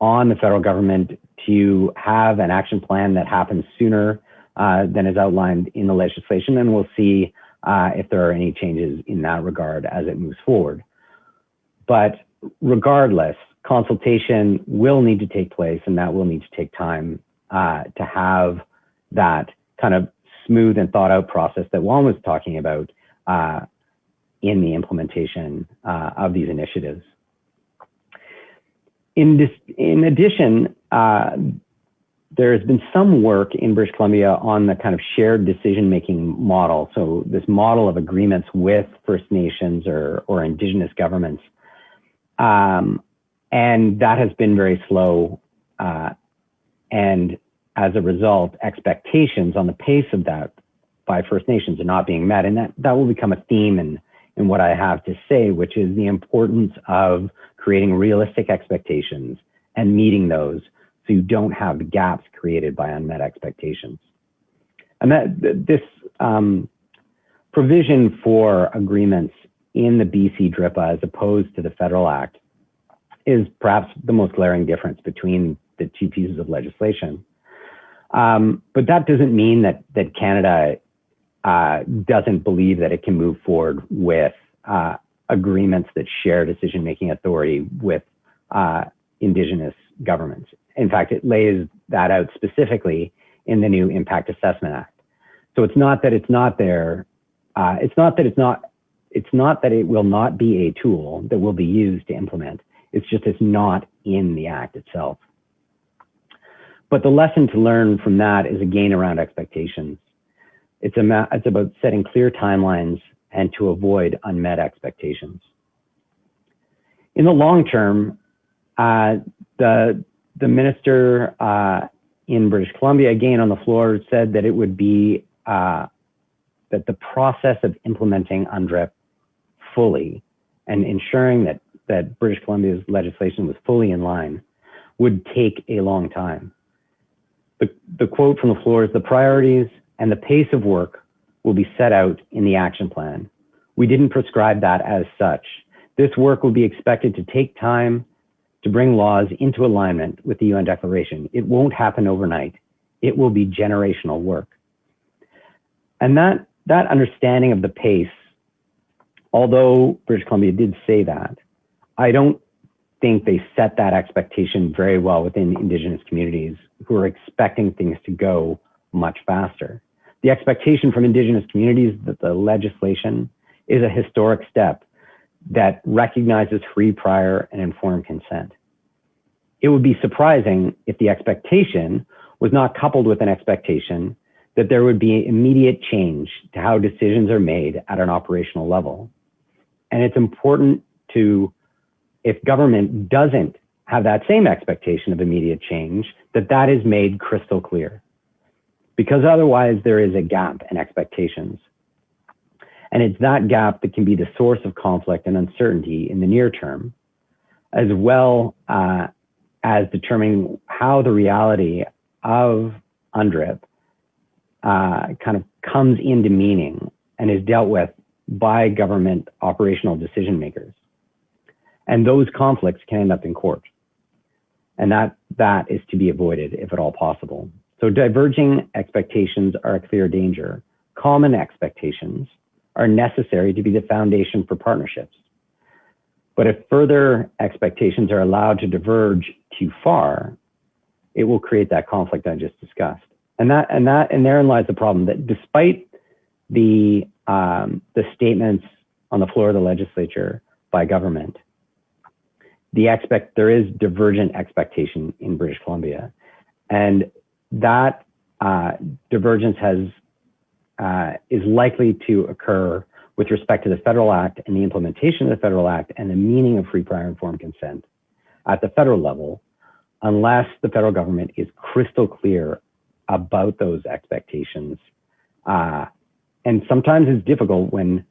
on the federal government to have an action plan that happens sooner than is outlined in the legislation, and we'll see if there are any changes in that regard as it moves forward. But regardless, consultation will need to take place, and that will need to take time to have that kind of smooth and thought out process that Juan was talking about in the implementation of these initiatives. In addition, there has been some work in British Columbia on the kind of shared decision-making model. So this model of agreements with First Nations or Indigenous governments. And that has been very slow. And as a result, expectations on the pace of that by First Nations are not being met. And that will become a theme in what I have to say, which is the importance of creating realistic expectations and meeting those so you don't have the gaps created by unmet expectations. And this provision for agreements in the BC DRIPA as opposed to the federal act is perhaps the most glaring difference between the two pieces of legislation. But that doesn't mean that Canada doesn't believe that it can move forward with agreements that share decision-making authority with Indigenous governments. In fact, it lays that out specifically in the new Impact Assessment Act. So it's not that it's not there. It's not that it will not be a tool that will be used to implement. It's just it's not in the act itself. But the lesson to learn from that is again around expectations. It's about setting clear timelines and to avoid unmet expectations. In the long term, the minister in British Columbia, again on the floor, said that it would be that the process of implementing UNDRIP fully and ensuring that British Columbia's legislation was fully in line would take a long time. The quote from the floor is, "The priorities and the pace of work will be set out in the action plan. We didn't prescribe that as such. This work will be expected to take time to bring laws into alignment with the UN Declaration. It won't happen overnight. It will be generational work." And that understanding of the pace, although British Columbia did say that, I don't think they set that expectation very well within Indigenous communities who are expecting things to go much faster. The expectation from Indigenous communities that the legislation is a historic step that recognizes free, prior, and informed consent. It would be surprising if the expectation was not coupled with an expectation that there would be immediate change to how decisions are made at an operational level. And it's important to, if government doesn't have that same expectation of immediate change, that is made crystal clear. Because otherwise there is a gap in expectations. And it's that gap that can be the source of conflict and uncertainty in the near term, as well as determining how the reality of UNDRIP kind of comes into meaning and is dealt with by government operational decision makers. And those conflicts can end up in court. And that is to be avoided if at all possible. So diverging expectations are a clear danger. Common expectations are necessary to be the foundation for partnerships. But if further expectations are allowed to diverge too far, it will create that conflict I just discussed. And therein lies the problem, that despite the statements on the floor of the legislature by government, there is divergent expectation in British Columbia, and that divergence is likely to occur with respect to the Federal Act and the implementation of the Federal Act and the meaning of free, prior, informed consent at the federal level, unless the federal government is crystal clear about those expectations. And sometimes it's difficult when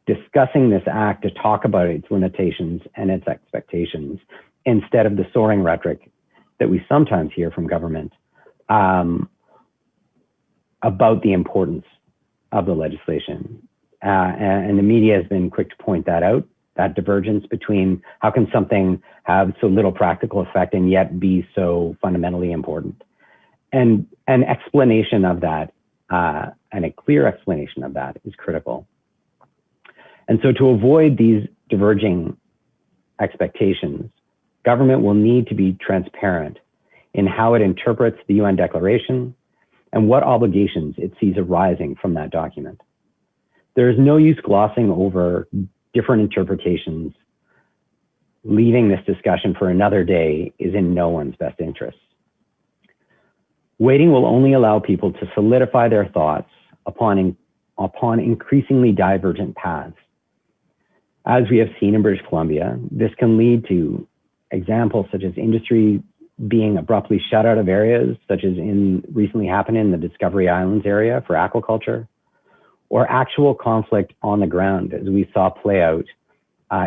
discussing this act to talk about its limitations and its expectations instead of the soaring rhetoric that we sometimes hear from government about the importance of the legislation. And the media has been quick to point that out, that divergence between how can something have so little practical effect and yet be so fundamentally important. And an explanation of that, and a clear explanation of that, is critical. And so to avoid these diverging expectations, government will need to be transparent in how it interprets the UN Declaration and what obligations it sees arising from that document. There is no use glossing over different interpretations. Leaving this discussion for another day is in no one's best interest. Waiting will only allow people to solidify their thoughts upon increasingly divergent paths. As we have seen in British Columbia, this can lead to examples such as industry being abruptly shut out of areas, such as recently happened in the Discovery Islands area for aquaculture, or actual conflict on the ground, as we saw play out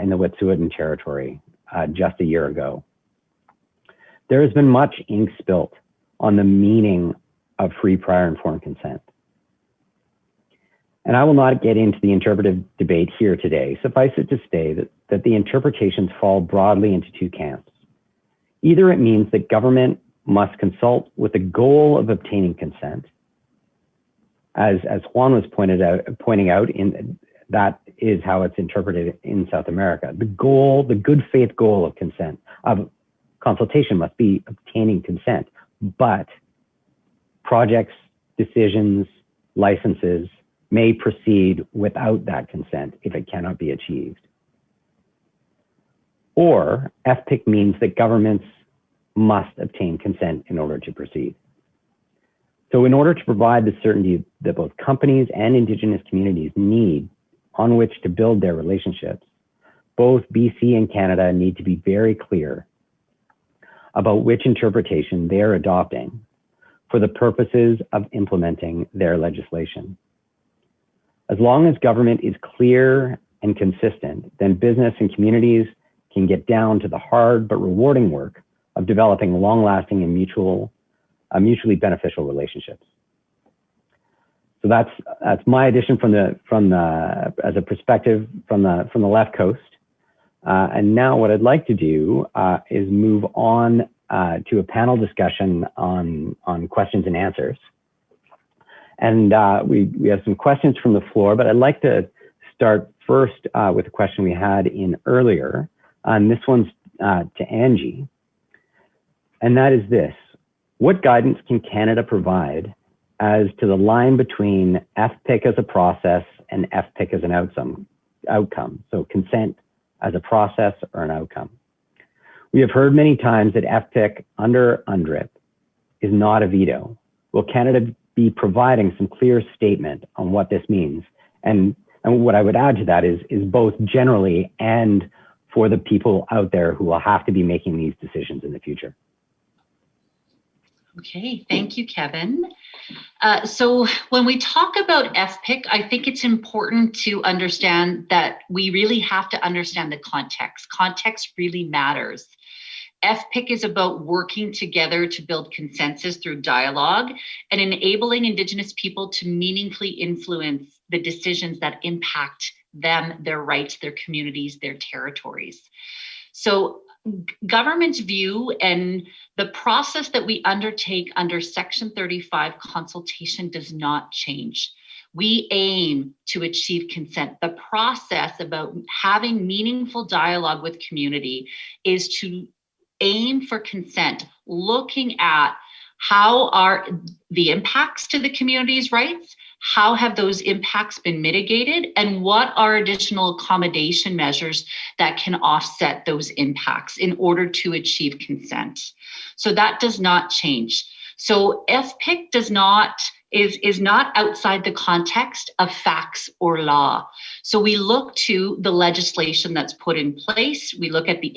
in the Wet'suwet'en territory just a year ago. There has been much ink spilt on the meaning of free, prior, informed consent. And I will not get into the interpretive debate here today. Suffice it to say that the interpretations fall broadly into two camps. Either it means that government must consult with the goal of obtaining consent, as Juan was pointing out, that is how it's interpreted in South America. The good faith goal of consent, of consultation, must be obtaining consent, but projects, decisions, licenses may proceed without that consent if it cannot be achieved. Or FPIC means that governments must obtain consent in order to proceed. So in order to provide the certainty that both companies and Indigenous communities need on which to build their relationships, both BC and Canada need to be very clear about which interpretation they are adopting for the purposes of implementing their legislation. As long as government is clear and consistent, then business and communities can get down to the hard but rewarding work of developing long-lasting and mutually beneficial relationships. So that's my addition as a perspective from the left coast. And now what I'd like to do is move on to a panel discussion on questions and answers. And we have some questions from the floor, but I'd like to start first with a question we had in earlier. And this one's to Angie. And that is this: what guidance can Canada provide as to the line between FPIC as a process and FPIC as an outcome? So consent as a process or an outcome. We have heard many times that FPIC under UNDRIP is not a veto. Will Canada be providing some clear statement on what this means? And what I would add to that is both generally and for the people out there who will have to be making these decisions in the future. Okay, thank you, Kevin. So when we talk about FPIC, I think it's important to understand that we really have to understand the context. Context really matters. FPIC is about working together to build consensus through dialogue and enabling Indigenous people to meaningfully influence the decisions that impact them, their rights, their communities, their territories. So government's view and the process that we undertake under Section 35 consultation does not change. We aim to achieve consent. The process about having meaningful dialogue with community is to aim for consent, looking at how are the impacts to the community's rights, how have those impacts been mitigated, and what are additional accommodation measures that can offset those impacts in order to achieve consent. So that does not change. So FPIC is not outside the context of facts or law. So we look to the legislation that's put in place. We look at the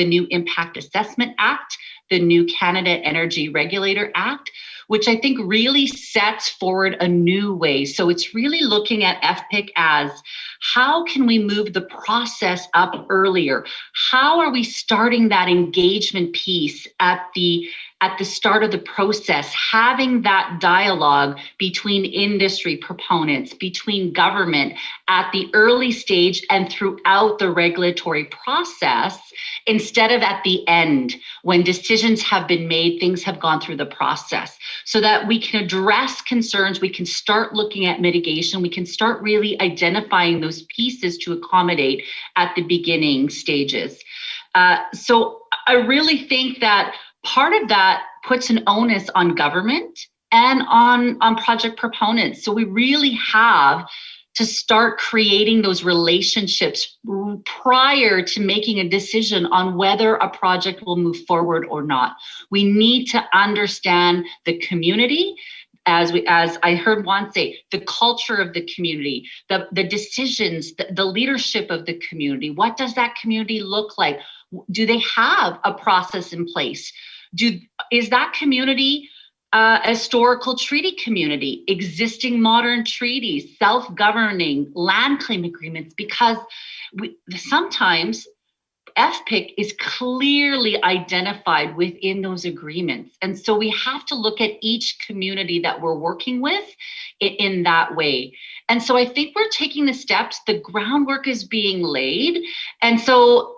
new Impact Assessment Act, the new Canada Energy Regulator Act, which I think really sets forward a new way. So it's really looking at FPIC as how can we move the process up earlier? How are we starting that engagement piece at the start of the process, having that dialogue between industry proponents, between government at the early stage and throughout the regulatory process, instead of at the end when decisions have been made, things have gone through the process, so that we can address concerns, we can start looking at mitigation, we can start really identifying those pieces to accommodate at the beginning stages. So I really think that part of that puts an onus on government and on project proponents. So we really have to start creating those relationships prior to making a decision on whether a project will move forward or not. We need to understand the community, as I heard Juan say, the culture of the community, the decisions, the leadership of the community. What does that community look like? Do they have a process in place? Is that community a historical treaty community, existing modern treaties, self-governing, land claim agreements? Because sometimes FPIC is clearly identified within those agreements. And so we have to look at each community that we're working with in that way. And so I think we're taking the steps, the groundwork is being laid. And so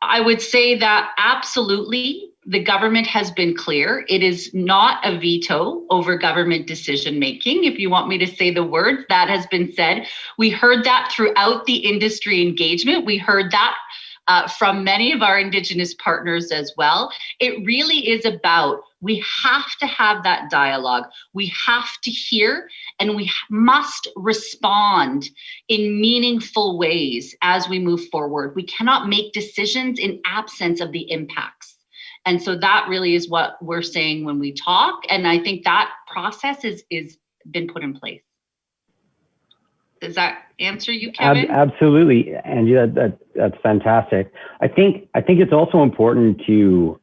I would say that absolutely the government has been clear. It is not a veto over government decision making. If you want me to say the words, that has been said. We heard that throughout the industry engagement. We heard that from many of our Indigenous partners as well. It really is about, we have to have that dialogue. We have to hear, and we must respond in meaningful ways as we move forward. We cannot make decisions in absence of the impacts. And so that really is what we're saying when we talk. And I think that process is been put in place. Does that answer you, Kevin? Absolutely, Angie. That's fantastic. I think it's also important to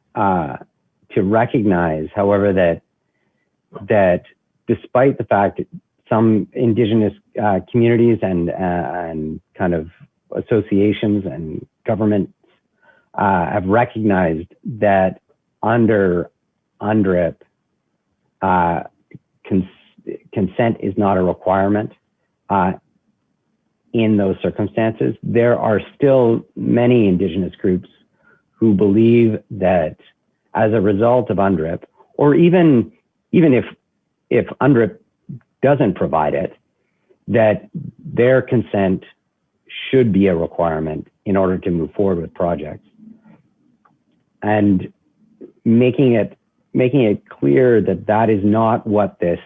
recognize, however, that despite the fact that some Indigenous communities and kind of associations and governments have recognized that under UNDRIP, consent is not a requirement. In those circumstances, there are still many Indigenous groups who believe that as a result of UNDRIP, or even if UNDRIP doesn't provide it, that their consent should be a requirement in order to move forward with projects. And making it clear that that is not what this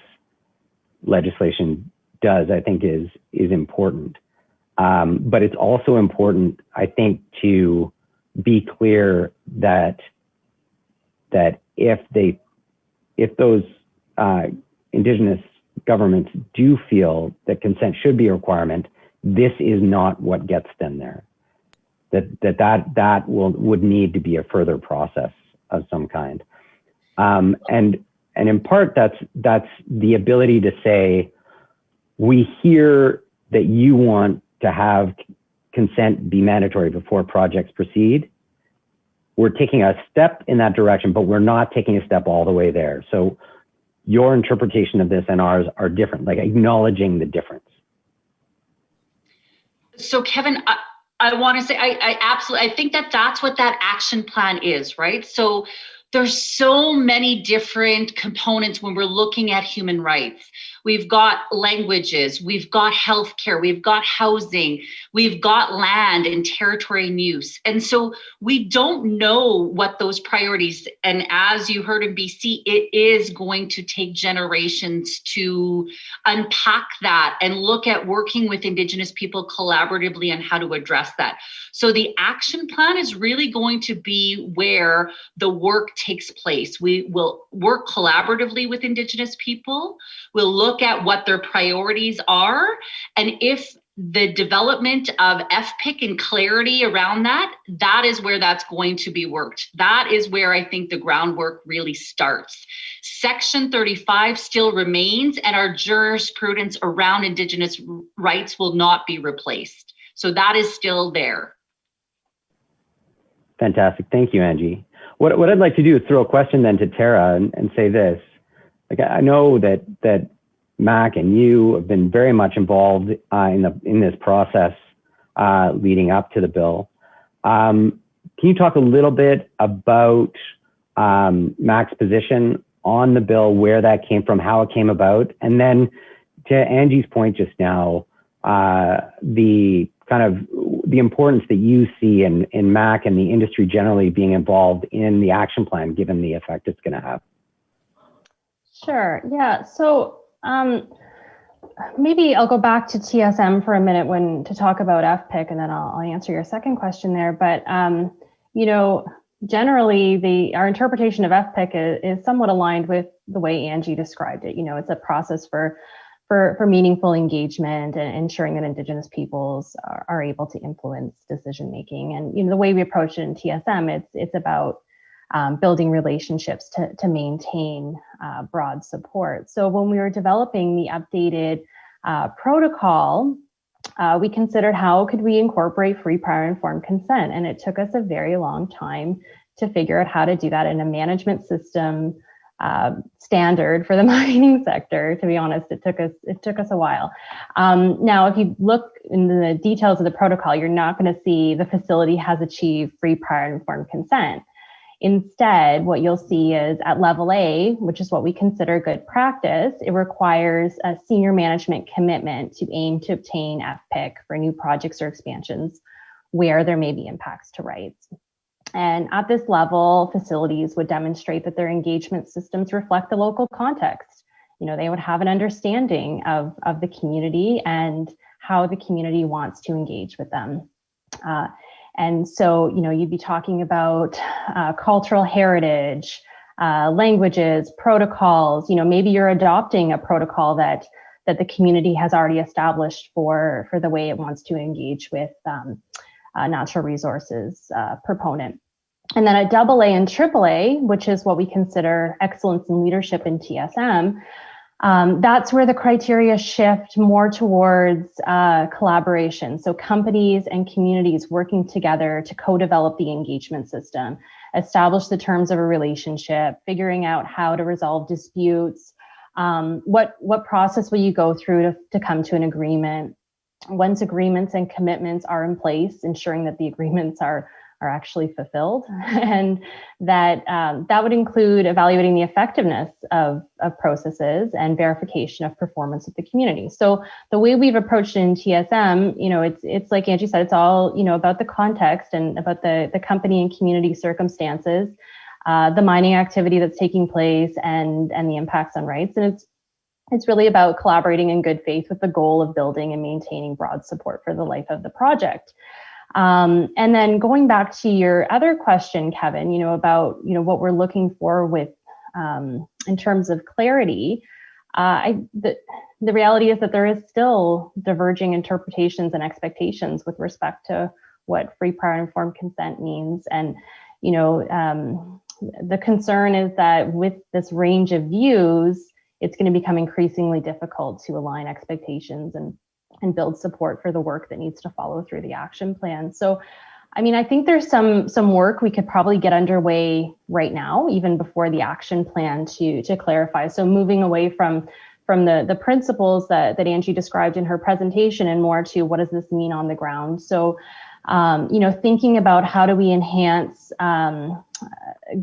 legislation does, I think is important. But it's also important, I think, to be clear that if those Indigenous governments do feel that consent should be a requirement, this is not what gets them there. That would need to be a further process of some kind. And in part, that's the ability to say, we hear that you want to have consent be mandatory before projects proceed. we're taking a step in that direction, but we're not taking a step all the way there. So your interpretation of this and ours are different, like acknowledging the difference. So Kevin, I want to say, I absolutely, I think that's what that action plan is, right? So there's so many different components when we're looking at human rights. We've got languages, we've got healthcare, we've got housing, we've got land and territory and use. And so we don't know what those priorities, and as you heard in BC, it is going to take generations to unpack that and look at working with Indigenous people collaboratively on how to address that. So the action plan is really going to be where the work takes place. We will work collaboratively with Indigenous people. We'll look at what their priorities are. And if the development of FPIC and clarity around that, that is where that's going to be worked. That is where I think the groundwork really starts. Section 35 still remains, and our jurisprudence around Indigenous rights will not be replaced. So that is still there. Fantastic. Thank you, Angie. What I'd like to do is throw a question then to Tara and say this. Like, I know that Mac and you have been very much involved in this process leading up to the bill. Can you talk a little bit about Mac's position on the bill, where that came from, how it came about, and then to Angie's point just now, the kind of the importance that you see in Mac and the industry generally being involved in the action plan, given the effect it's going to have? Sure. Yeah. So maybe I'll go back to TSM for a minute to talk about FPIC, and then I'll answer your second question there. But you know, generally our interpretation of FPIC is somewhat aligned with the way Angie described it. You know, it's a process for meaningful engagement and ensuring that Indigenous peoples are able to influence decision making. And you know, the way we approach it in TSM, it's about building relationships to maintain broad support. So when we were developing the updated protocol, we considered how could we incorporate free, prior, informed consent, and it took us a very long time to figure out how to do that in a management system standard for the mining sector. To be honest, it took us a while. Now, if you look in the details of the protocol, you're not going to see the facility has achieved free, prior, informed consent. Instead, what you'll see is at level A, which is what we consider good practice, it requires a senior management commitment to aim to obtain FPIC for new projects or expansions where there may be impacts to rights. And at this level, facilities would demonstrate that their engagement systems reflect the local context. You know, they would have an understanding of the community and how the community wants to engage with them. And so, you know, you'd be talking about cultural heritage, languages, protocols. You know, maybe you're adopting a protocol that the community has already established for the way it wants to engage with natural resources proponent. And then at AA and AAA, which is what we consider excellence in leadership in TSM, that's where the criteria shift more towards collaboration. So companies and communities working together to co-develop the engagement system, establish the terms of a relationship, figuring out how to resolve disputes, what process will you go through to come to an agreement. Once agreements and commitments are in place, ensuring that the agreements are actually fulfilled, and that would include evaluating the effectiveness of processes and verification of performance of the community. So the way we've approached it in TSM, you know, it's like Angie said, it's all, you know, about the context and about the company and community circumstances, the mining activity that's taking place, and the impacts on rights. And it's really about collaborating in good faith with the goal of building and maintaining broad support for the life of the project. And then going back to your other question, Kevin, you know, about, you know, what we're looking for with in terms of clarity, the reality is that there is still diverging interpretations and expectations with respect to what free, prior, informed consent means. And, you know, the concern is that with this range of views, it's going to become increasingly difficult to align expectations and build support for the work that needs to follow through the action plan. So I mean, I think there's some work we could probably get underway right now, even before the action plan, to clarify. So moving away from the principles that Angie described in her presentation and more to what does this mean on the ground. So, thinking about how do we enhance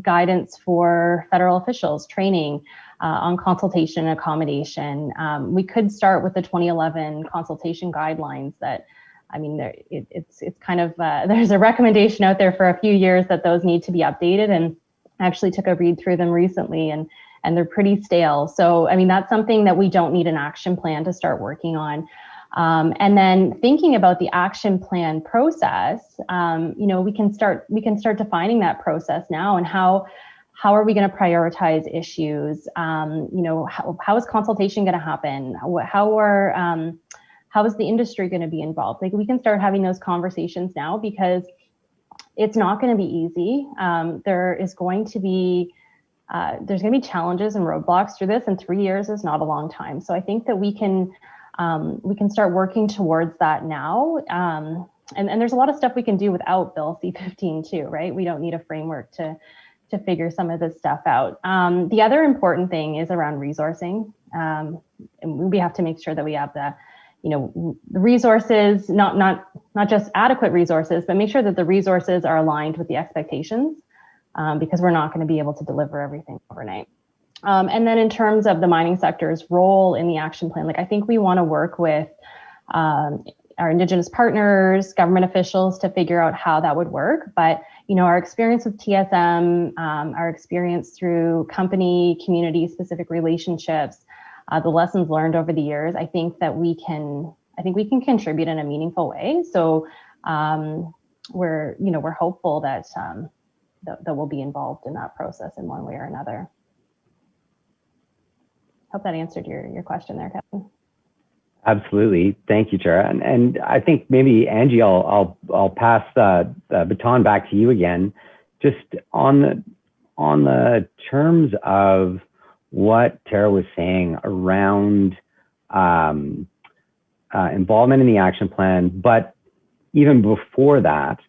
guidance for federal officials, training on consultation and accommodation. We could start with the 2011 consultation guidelines that, I mean, it's kind of, there's a recommendation out there for a few years that those need to be updated, and I actually took a read through them recently, and they're pretty stale. So, I mean, that's something that we don't need an action plan to start working on. And then thinking about the action plan process, we can start defining that process now, and how are we going to prioritize issues? How is consultation going to happen? How is the industry going to be involved? Like, we can start having those conversations now, because it's not going to be easy. There's going to be challenges and roadblocks through this, and 3 years is not a long time. So I think that we can start working towards that now. And there's a lot of stuff we can do without Bill C-15 too, right? We don't need a framework to figure some of this stuff out. The other important thing is around resourcing. And we have to make sure that we have the resources, not just adequate resources, but make sure that the resources are aligned with the expectations, because we're not going to be able to deliver everything overnight. And then in terms of the mining sector's role in the action plan, I think we want to work with our Indigenous partners, government officials, to figure out how that would work. But, our experience with TSM, our experience through company, community specific relationships, the lessons learned over the years, I think we can contribute in a meaningful way. So we're hopeful that we'll be involved in that process in one way or another. Hope that answered your question there, Kevin. Absolutely. Thank you, Tara. And I think maybe, Angie, I'll pass the baton back to you again, just on the terms of what Tara was saying around involvement in the action plan, but even before that,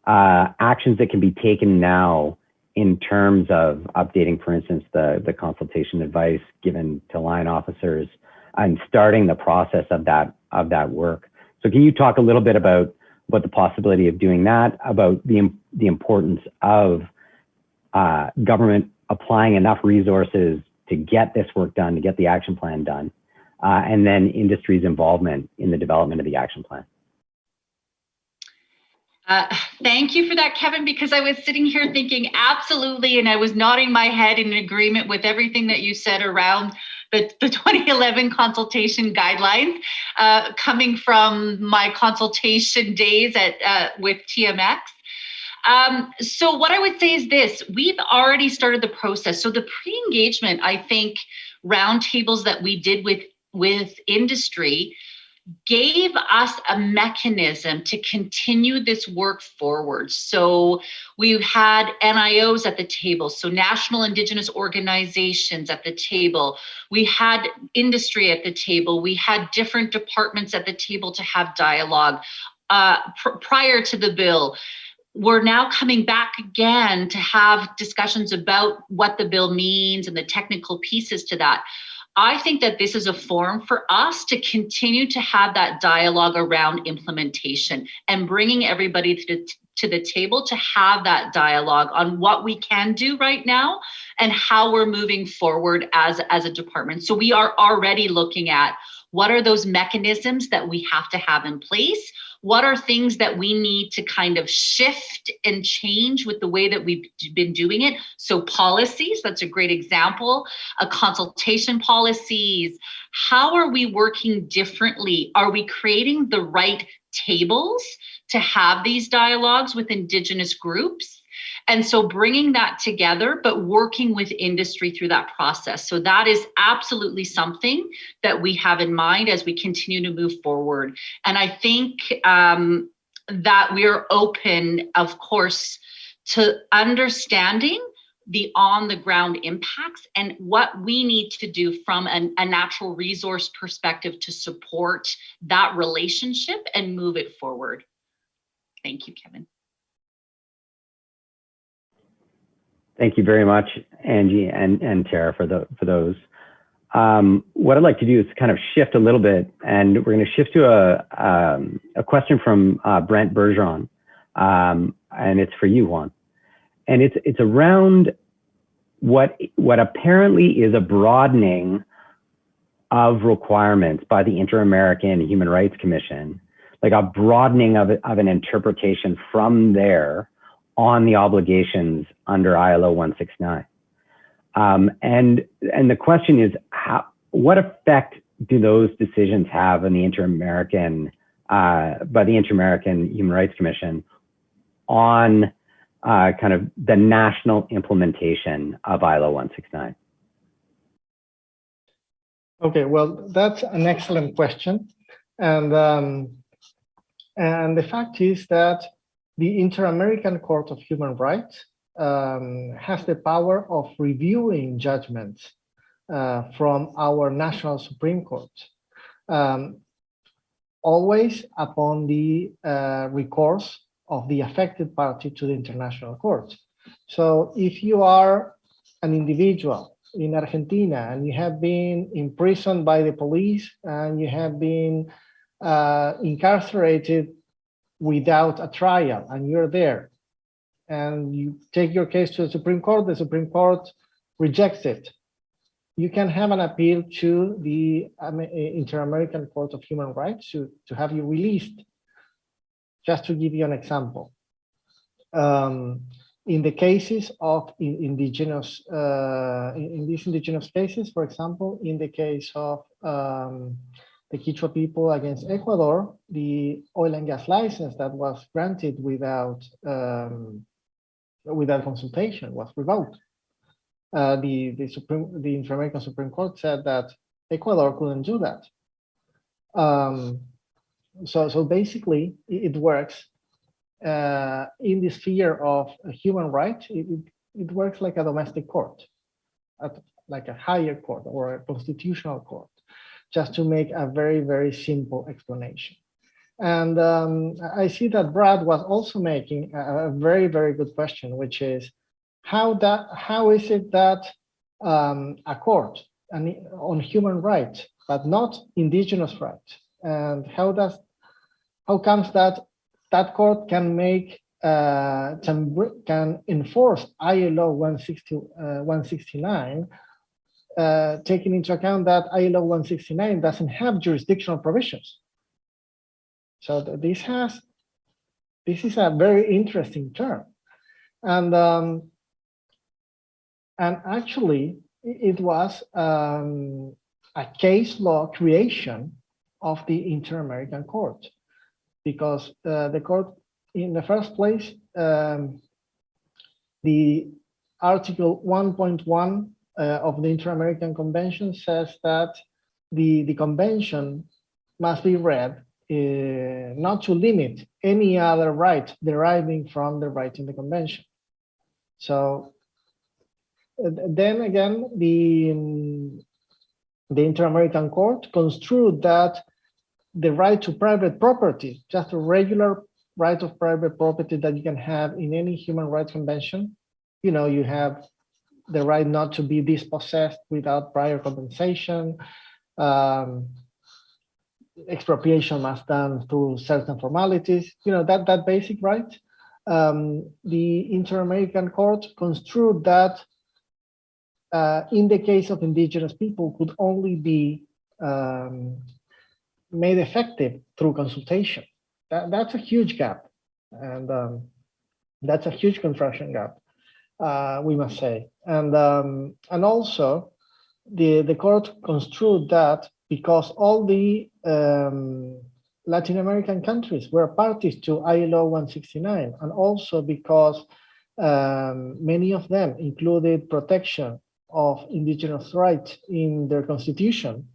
actions that can be taken now in terms of updating, for instance, the consultation advice given to line officers, and starting the process of that work. So can you talk a little bit about the possibility of doing that, about the importance of government applying enough resources to get this work done, to get the action plan done, and then industry's involvement in the development of the action plan? Thank you for that, Kevin, because I was sitting here thinking absolutely, and I was nodding my head in agreement with everything that you said around the 2011 consultation guidelines, coming from my consultation days with TMX. So what I would say is this: we've already started the process. So the pre-engagement, I think, roundtables that we did with industry gave us a mechanism to continue this work forward. So we've had NIOs at the table, so National Indigenous Organizations at the table. We had industry at the table. We had different departments at the table to have dialogue prior to the bill. We're now coming back again to have discussions about what the bill means and the technical pieces to that. I think that this is a forum for us to continue to have that dialogue around implementation and bringing everybody to the table to have that dialogue on what we can do right now and how we're moving forward as a department. So we are already looking at what are those mechanisms that we have to have in place? What are things that we need to kind of shift and change with the way that we've been doing it? So policies, that's a great example. Consultation policies. How are we working differently? Are we creating the right tables to have these dialogues with Indigenous groups? And so bringing that together, but working with industry through that process. So that is absolutely something that we have in mind as we continue to move forward. And I think that we're open, of course, to understanding the on-the-ground impacts and what we need to do from a natural resource perspective to support that relationship and move it forward. Thank you, Kevin. Thank you very much, Angie and Tara, for those. What I'd like to do is kind of shift a little bit, and we're going to shift to a question from Brent Bergeron, and it's for you, Juan. And it's around what apparently is a broadening of requirements by the Inter-American Human Rights Commission, like a broadening of an interpretation from there on the obligations under ILO 169. And the question is, what effect do those decisions have on the by the Inter-American Human Rights Commission on kind of the national implementation of ILO 169? Okay, well, that's an excellent question. And the fact is that the Inter-American Court of Human Rights has the power of reviewing judgments from our national Supreme Court, always upon the recourse of the affected party to the International Court. So if you are an individual in Argentina and you have been imprisoned by the police and you have been incarcerated without a trial, and you're there and you take your case to the Supreme Court rejects it. You can have an appeal to the Inter-American Court of Human Rights to have you released. Just to give you an example, in the cases of indigenous, in these indigenous cases, for example, in the case of the Quechua people against Ecuador, the oil and gas license that was granted without consultation was revoked. The Inter-American Supreme Court said that Ecuador couldn't do that. So basically, it works in the sphere of human rights. It works like a domestic court, like a higher court or a constitutional court, just to make a very, very simple explanation. And I see that Brad was also making a very, very good question, which is how is it that a court on human rights, but not indigenous rights, and how comes that court can make can enforce ILO 169, taking into account that ILO 169 doesn't have jurisdictional provisions. So this is a very interesting term, and actually it was a case law creation of the Inter-American Court, because the court, in the first place, the Article 1.1 of the Inter-American Convention says that the convention must be read not to limit any other right deriving from the right in the convention. So then again, the Inter-American Court construed that the right to private property, just a regular right of private property that you can have in any human rights convention, you have the right not to be dispossessed without prior compensation. Expropriation must done through certain formalities, that basic right. The Inter-American Court construed that in the case of indigenous people could only be made effective through consultation. That's a huge gap, and that's a huge construction gap, we must say. And also, the court construed that because all the Latin American countries were parties to ILO 169, and also because many of them included protection of indigenous rights in their constitution,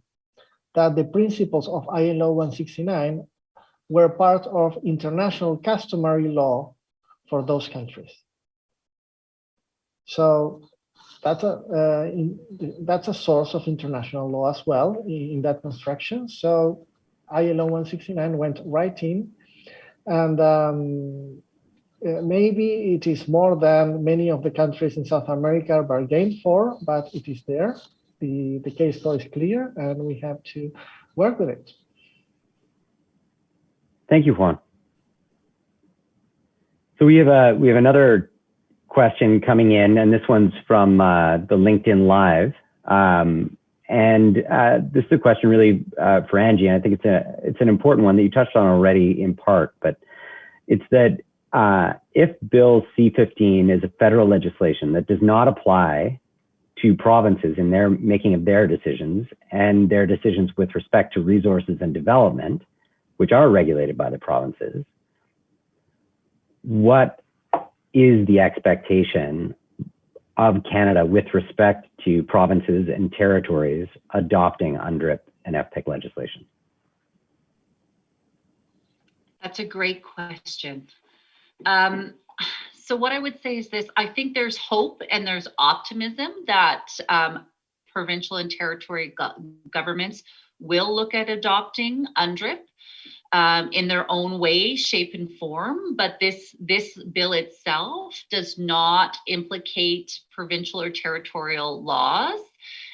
that the principles of ILO 169 were part of international customary law for those countries. So that's a source of international law as well in that construction. So ILO 169 went right in, and maybe it is more than many of the countries in South America bargained for, but it is there. The case law is clear, and we have to work with it. Thank you, Juan. So we have another question coming in, and this one's from the LinkedIn Live. This is a question really for Angie, and I think it's an important one that you touched on already in part, but it's that if Bill C-15 is a federal legislation that does not apply to provinces in their making of their decisions and their decisions with respect to resources and development, which are regulated by the provinces, what is the expectation of Canada with respect to provinces and territories adopting UNDRIP and FPIC legislation? That's a great question. So what I would say is this: I think there's hope and there's optimism that provincial and territory governments will look at adopting UNDRIP in their own way, shape, and form. But this bill itself does not implicate provincial or territorial laws.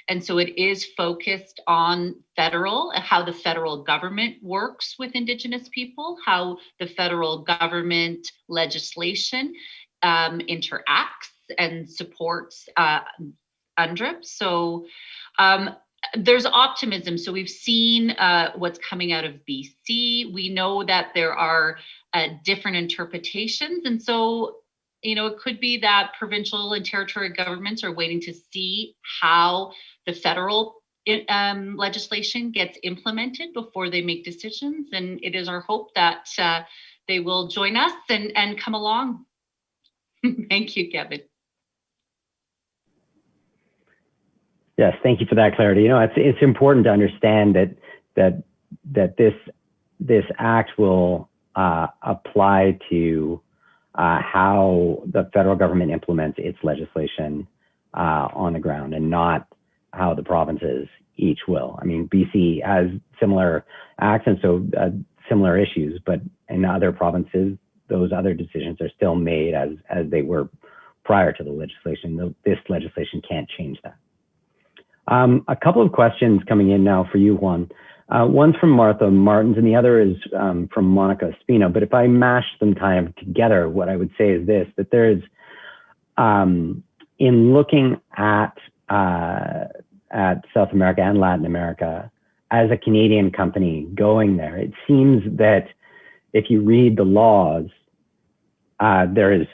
And so it is focused on how the federal government works with Indigenous people, how the federal government legislation interacts and supports UNDRIP. So there's optimism. So we've seen what's coming out of BC. We know that there are different interpretations. And so, it could be that provincial and territorial governments are waiting to see how the federal legislation gets implemented before they make decisions. And it is our hope that they will join us and come along. Thank you, Kevin. Yes, thank you for that clarity. It's important to understand that this act will apply to how the federal government implements its legislation on the ground, and not how the provinces each will. I mean, BC has similar acts and so similar issues, but in other provinces, those other decisions are still made as they were prior to the legislation. This legislation can't change that. A couple of questions coming in now for you, Juan. One's from Martha Martins, and the other is from Monica Spino. But if I mash them kind of together, what I would say is this: that there is, in looking at South America and Latin America, as a Canadian company going there, it seems that if you read the laws, there is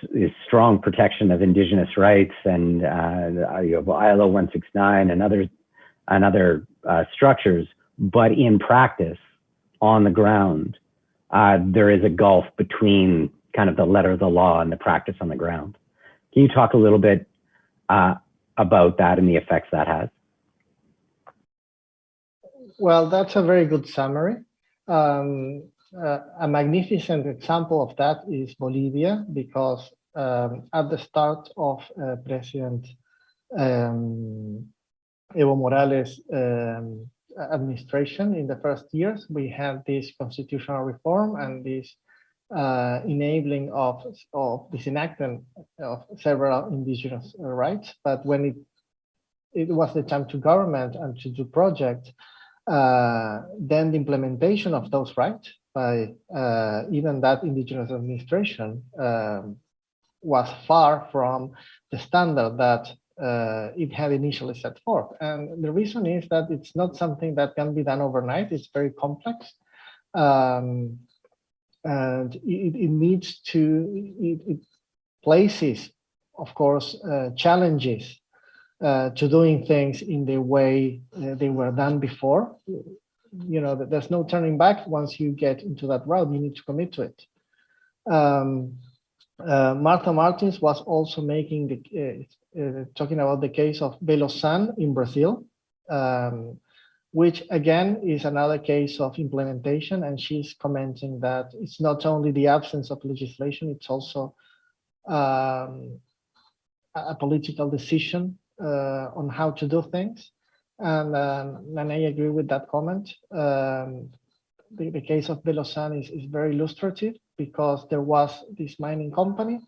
strong protection of Indigenous rights, and you have ILO 169 and other structures. But in practice, on the ground, there is a gulf between kind of the letter of the law and the practice on the ground. Can you talk a little bit about that and the effects that has? Well, that's a very good summary. A magnificent example of that is Bolivia, because at the start of President Evo Morales' administration, in the first years, we had this constitutional reform and this enabling of this enactment of several Indigenous rights. But when it was the time to government and to do projects, then the implementation of those rights by even that Indigenous administration was far from the standard that it had initially set forth. And the reason is that it's not something that can be done overnight. It's very complex. And it needs to, it places, of course, challenges to doing things in the way they were done before. There's no turning back. Once you get into that route, you need to commit to it. Martha Martins was also making talking about the case of Belo San in Brazil, which again is another case of implementation. And she's commenting that it's not only the absence of legislation, it's also a political decision on how to do things. And I agree with that comment. The case of Belo San is very illustrative. because there was this mining company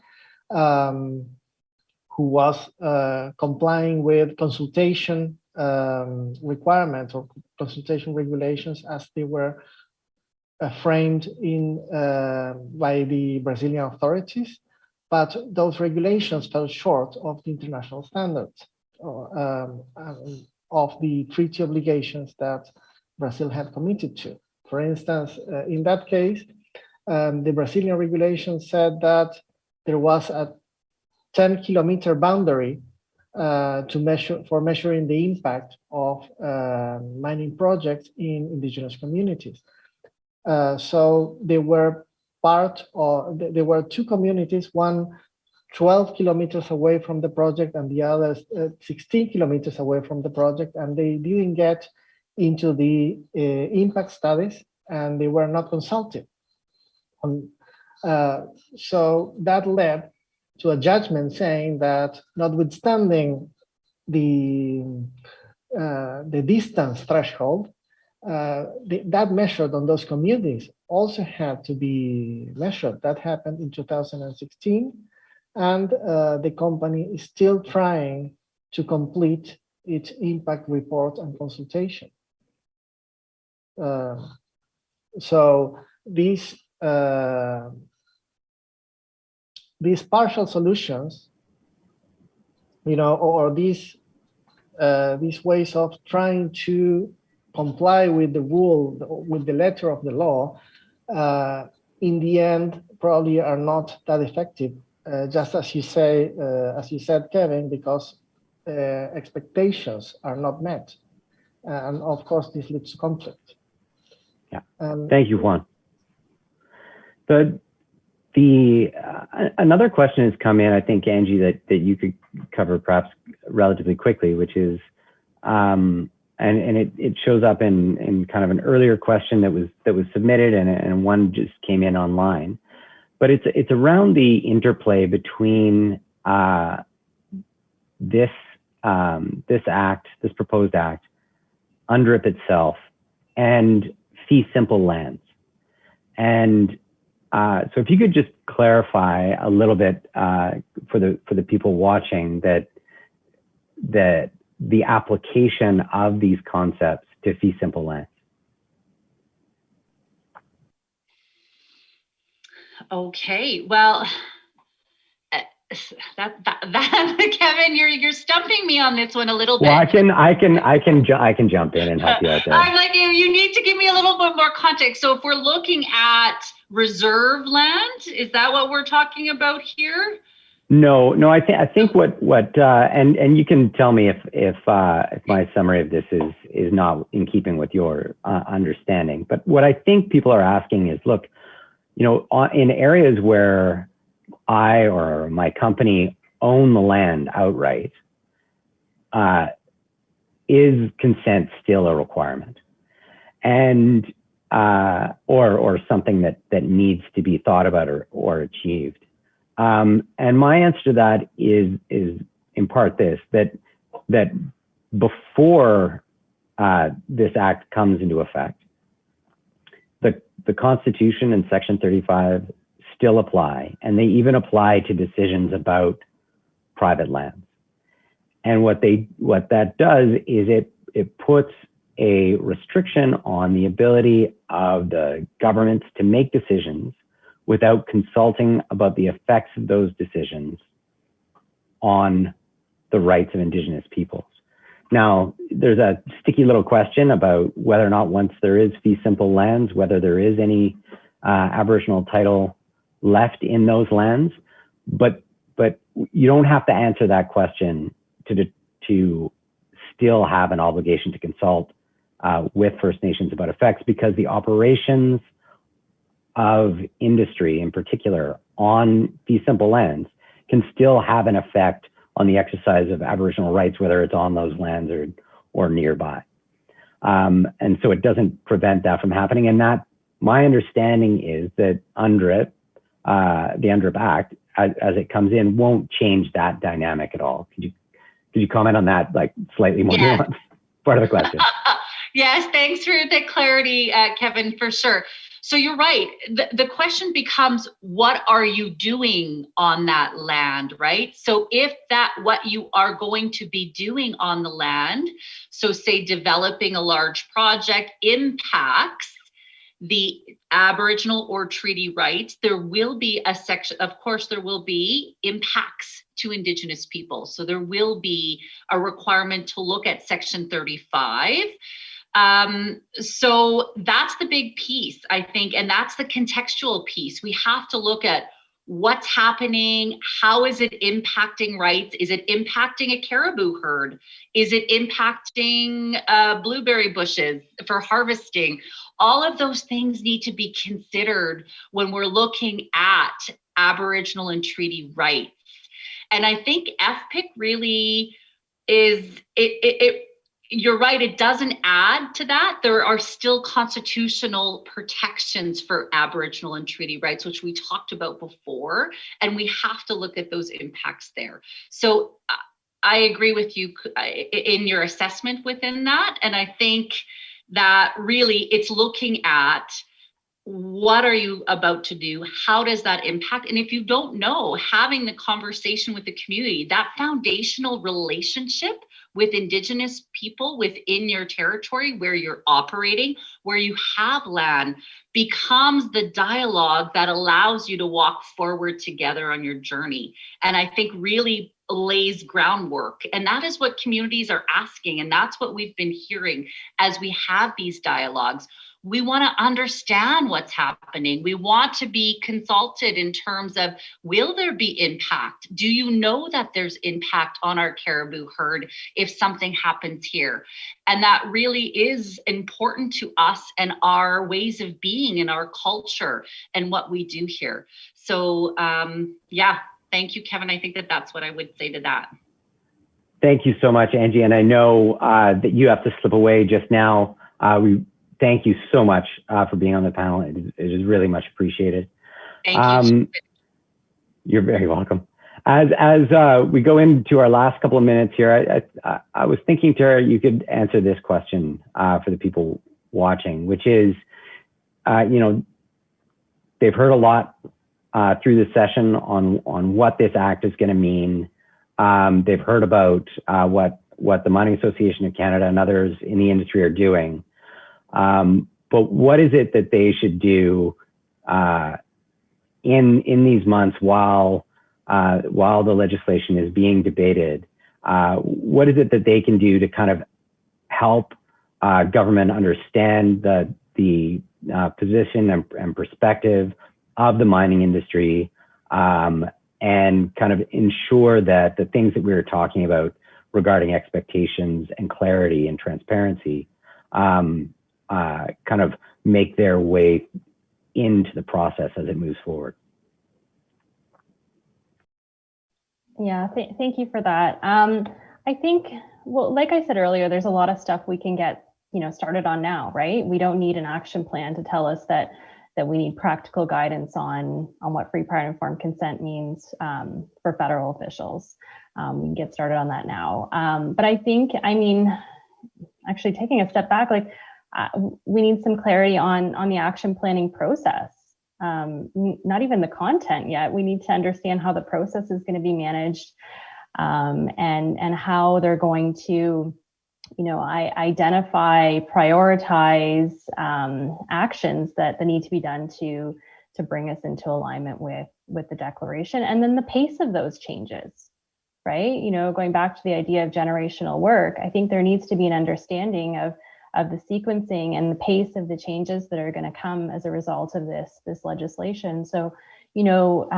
who was complying with consultation requirements or consultation regulations as they were framed in by the Brazilian authorities, but those regulations fell short of the international standards of the treaty obligations that Brazil had committed to. For instance, in that case, the Brazilian regulation said that there was a 10-kilometer boundary for measuring the impact of mining projects in indigenous communities. So there were there were two communities, one 12 kilometers away from the project and the other 16 kilometers away from the project, and they didn't get into the impact studies and they were not consulted. So that led to a judgment saying that, notwithstanding the distance threshold, that measured on those communities also had to be measured. That happened in 2016, and the company is still trying to complete its impact report and consultation. So these partial solutions, or these ways of trying to comply with the rule, with the letter of the law, in the end probably are not that effective. Just as you say, as you said, Kevin, because expectations are not met, and of course this leads to conflict. Yeah. Thank you, Juan. Another question has come in, I think, Angie, that you could cover perhaps relatively quickly, which is, and it shows up in kind of an earlier question that was submitted, and one just came in online. But it's around the interplay between this proposed act, UNDRIP itself, and fee simple lands. And so if you could just clarify a little bit for the people watching that the application of these concepts to fee simple lands. Okay, well, that Kevin, you're stumping me on this one a little bit. Well, I can jump in and help you out there. I'm like, you need to give me a little bit more context. So if we're looking at reserve land, is that what we're talking about here? No, I think what and you can tell me if my summary of this is not in keeping with your understanding. But what I think people are asking is, look, in areas where I or my company own the land outright, is consent still a requirement, and or something that needs to be thought about or achieved? And my answer to that is in part that before this act comes into effect, the Constitution and Section 35 still apply, and they even apply to decisions about private lands. And what that does is it puts a restriction on the ability of the governments to make decisions without consulting about the effects of those decisions on the rights of Indigenous peoples. Now, there's a sticky little question about whether or not, once there is fee simple lands, whether there is any Aboriginal title left in those lands, but you don't have to answer that question to still have an obligation to consult with First Nations about effects, because the operations of industry in particular on fee simple lands can still have an effect on the exercise of Aboriginal rights, whether it's on those lands or nearby. And so it doesn't prevent that from happening. And that, my understanding is that UNDRIP, the UNDRIP Act, as it comes in, won't change that dynamic at all. Could you comment on that, like, slightly more nuanced part of the question? Yes, thanks for the clarity, Kevin, for sure. So you're right. The question becomes, what are you doing on that land, right? So if what you are going to be doing on the land, so say developing a large project, impacts the Aboriginal or treaty rights, there will be a section, of course, there will be impacts to Indigenous people. So there will be a requirement to look at Section 35. So that's the big piece, I think, and that's the contextual piece. We have to look at what's happening, how is it impacting rights? Is it impacting a caribou herd? Is it impacting blueberry bushes for harvesting? All of those things need to be considered when we're looking at Aboriginal and treaty rights. And I think FPIC really is, you're right, it doesn't add to that. There are still constitutional protections for Aboriginal and treaty rights, which we talked about before, and we have to look at those impacts there. So I agree with you in your assessment within that. And I think that really it's looking at what are you about to do? How does that impact? And if you don't know, having the conversation with the community, that foundational relationship with Indigenous people within your territory where you're operating, where you have land, becomes the dialogue that allows you to walk forward together on your journey. And I think really lays groundwork. And that is what communities are asking. And that's what we've been hearing as we have these dialogues. We want to understand what's happening. We want to be consulted in terms of, will there be impact? Do you know that there's impact on our caribou herd if something happens here? And that really is important to us and our ways of being and our culture and what we do here. So yeah, thank you, Kevin. I think that's what I would say to that. Thank you so much, Angie. And I know that you have to slip away just now. We thank you so much for being on the panel. It is really much appreciated. Thank you. You're very welcome. As we go into our last couple of minutes here, I was thinking, Tara, you could answer this question for the people watching, which is, you know, they've heard a lot through the session on what this act is going to mean. They've heard about what the Mining Association of Canada and others in the industry are doing. But what is it that they should do in these months while the legislation is being debated? What is it that they can do to kind of help government understand the position and perspective of the mining industry, and kind of ensure that the things that we were talking about regarding expectations and clarity and transparency kind of make their way into the process as it moves forward? Yeah, thank you for that. I think, well, like I said earlier, there's a lot of stuff we can get, you know, started on now, right? We don't need an action plan to tell us that we need practical guidance on what free, prior, and informed consent means for federal officials. We can get started on that now. But I think, I mean, actually taking a step back, like we need some clarity on the action planning process. Not even the content yet. We need to understand how the process is going to be managed, and how they're going to, you know, identify, prioritize actions that need to be done to bring us into alignment with the declaration, and then the pace of those changes, right? You know, going back to the idea of generational work, I think there needs to be an understanding of the sequencing and the pace of the changes that are going to come as a result of this legislation. So, you know,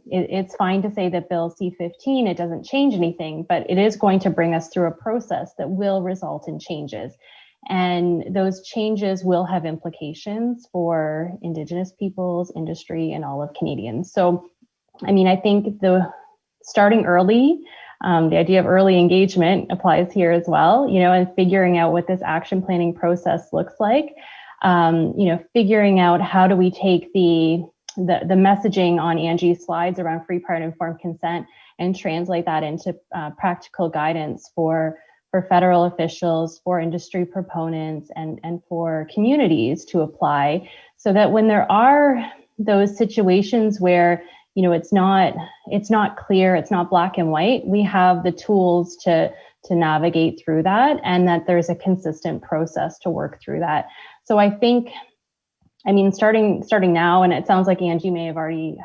it's fine to say that Bill C-15, it doesn't change anything, but it is going to bring us through a process that will result in changes. And those changes will have implications for Indigenous peoples, industry, and all of Canadians. So, I mean, I think starting early, the idea of early engagement applies here as well, you know, and figuring out what this action planning process looks like, you know, figuring out how do we take the messaging on Angie's slides around free, prior, and informed consent and translate that into practical guidance for federal officials, for industry proponents, and for communities to apply, so that when there are those situations where it's not clear, it's not black and white, we have the tools to navigate through that, and that there's a consistent process to work through that. So I think, starting now, and it sounds like Angie may have already,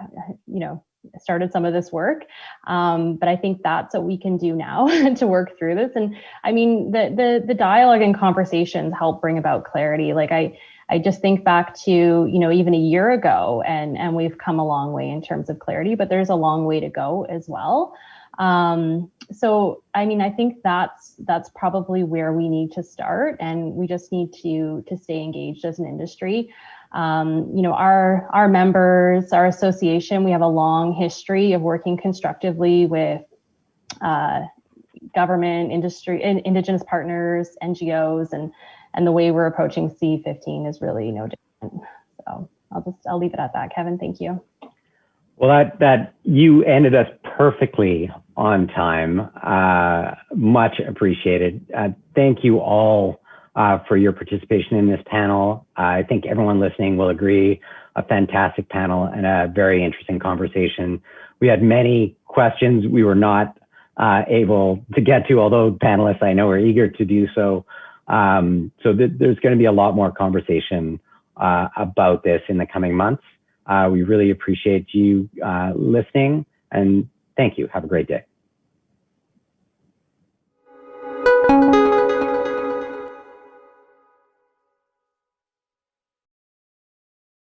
started some of this work, but I think that's what we can do now to work through this. And the dialogue and conversations help bring about clarity. Like I just think back to, even a year ago, and we've come a long way in terms of clarity, but there's a long way to go as well. So, I think that's probably where we need to start, and we just need to stay engaged as an industry. Our members, our association, we have a long history of working constructively with government, industry, Indigenous partners, NGOs, and the way we're approaching C15 is really no different. So I'll leave it at that. Kevin, thank you. Well, that you ended us perfectly on time. Much appreciated. Thank you all for your participation in this panel. I think everyone listening will agree, a fantastic panel and a very interesting conversation. We had many questions we were not able to get to, although panelists I know are eager to do so. There's going to be a lot more conversation about this in the coming months. We really appreciate you listening, and thank you. Have a great day.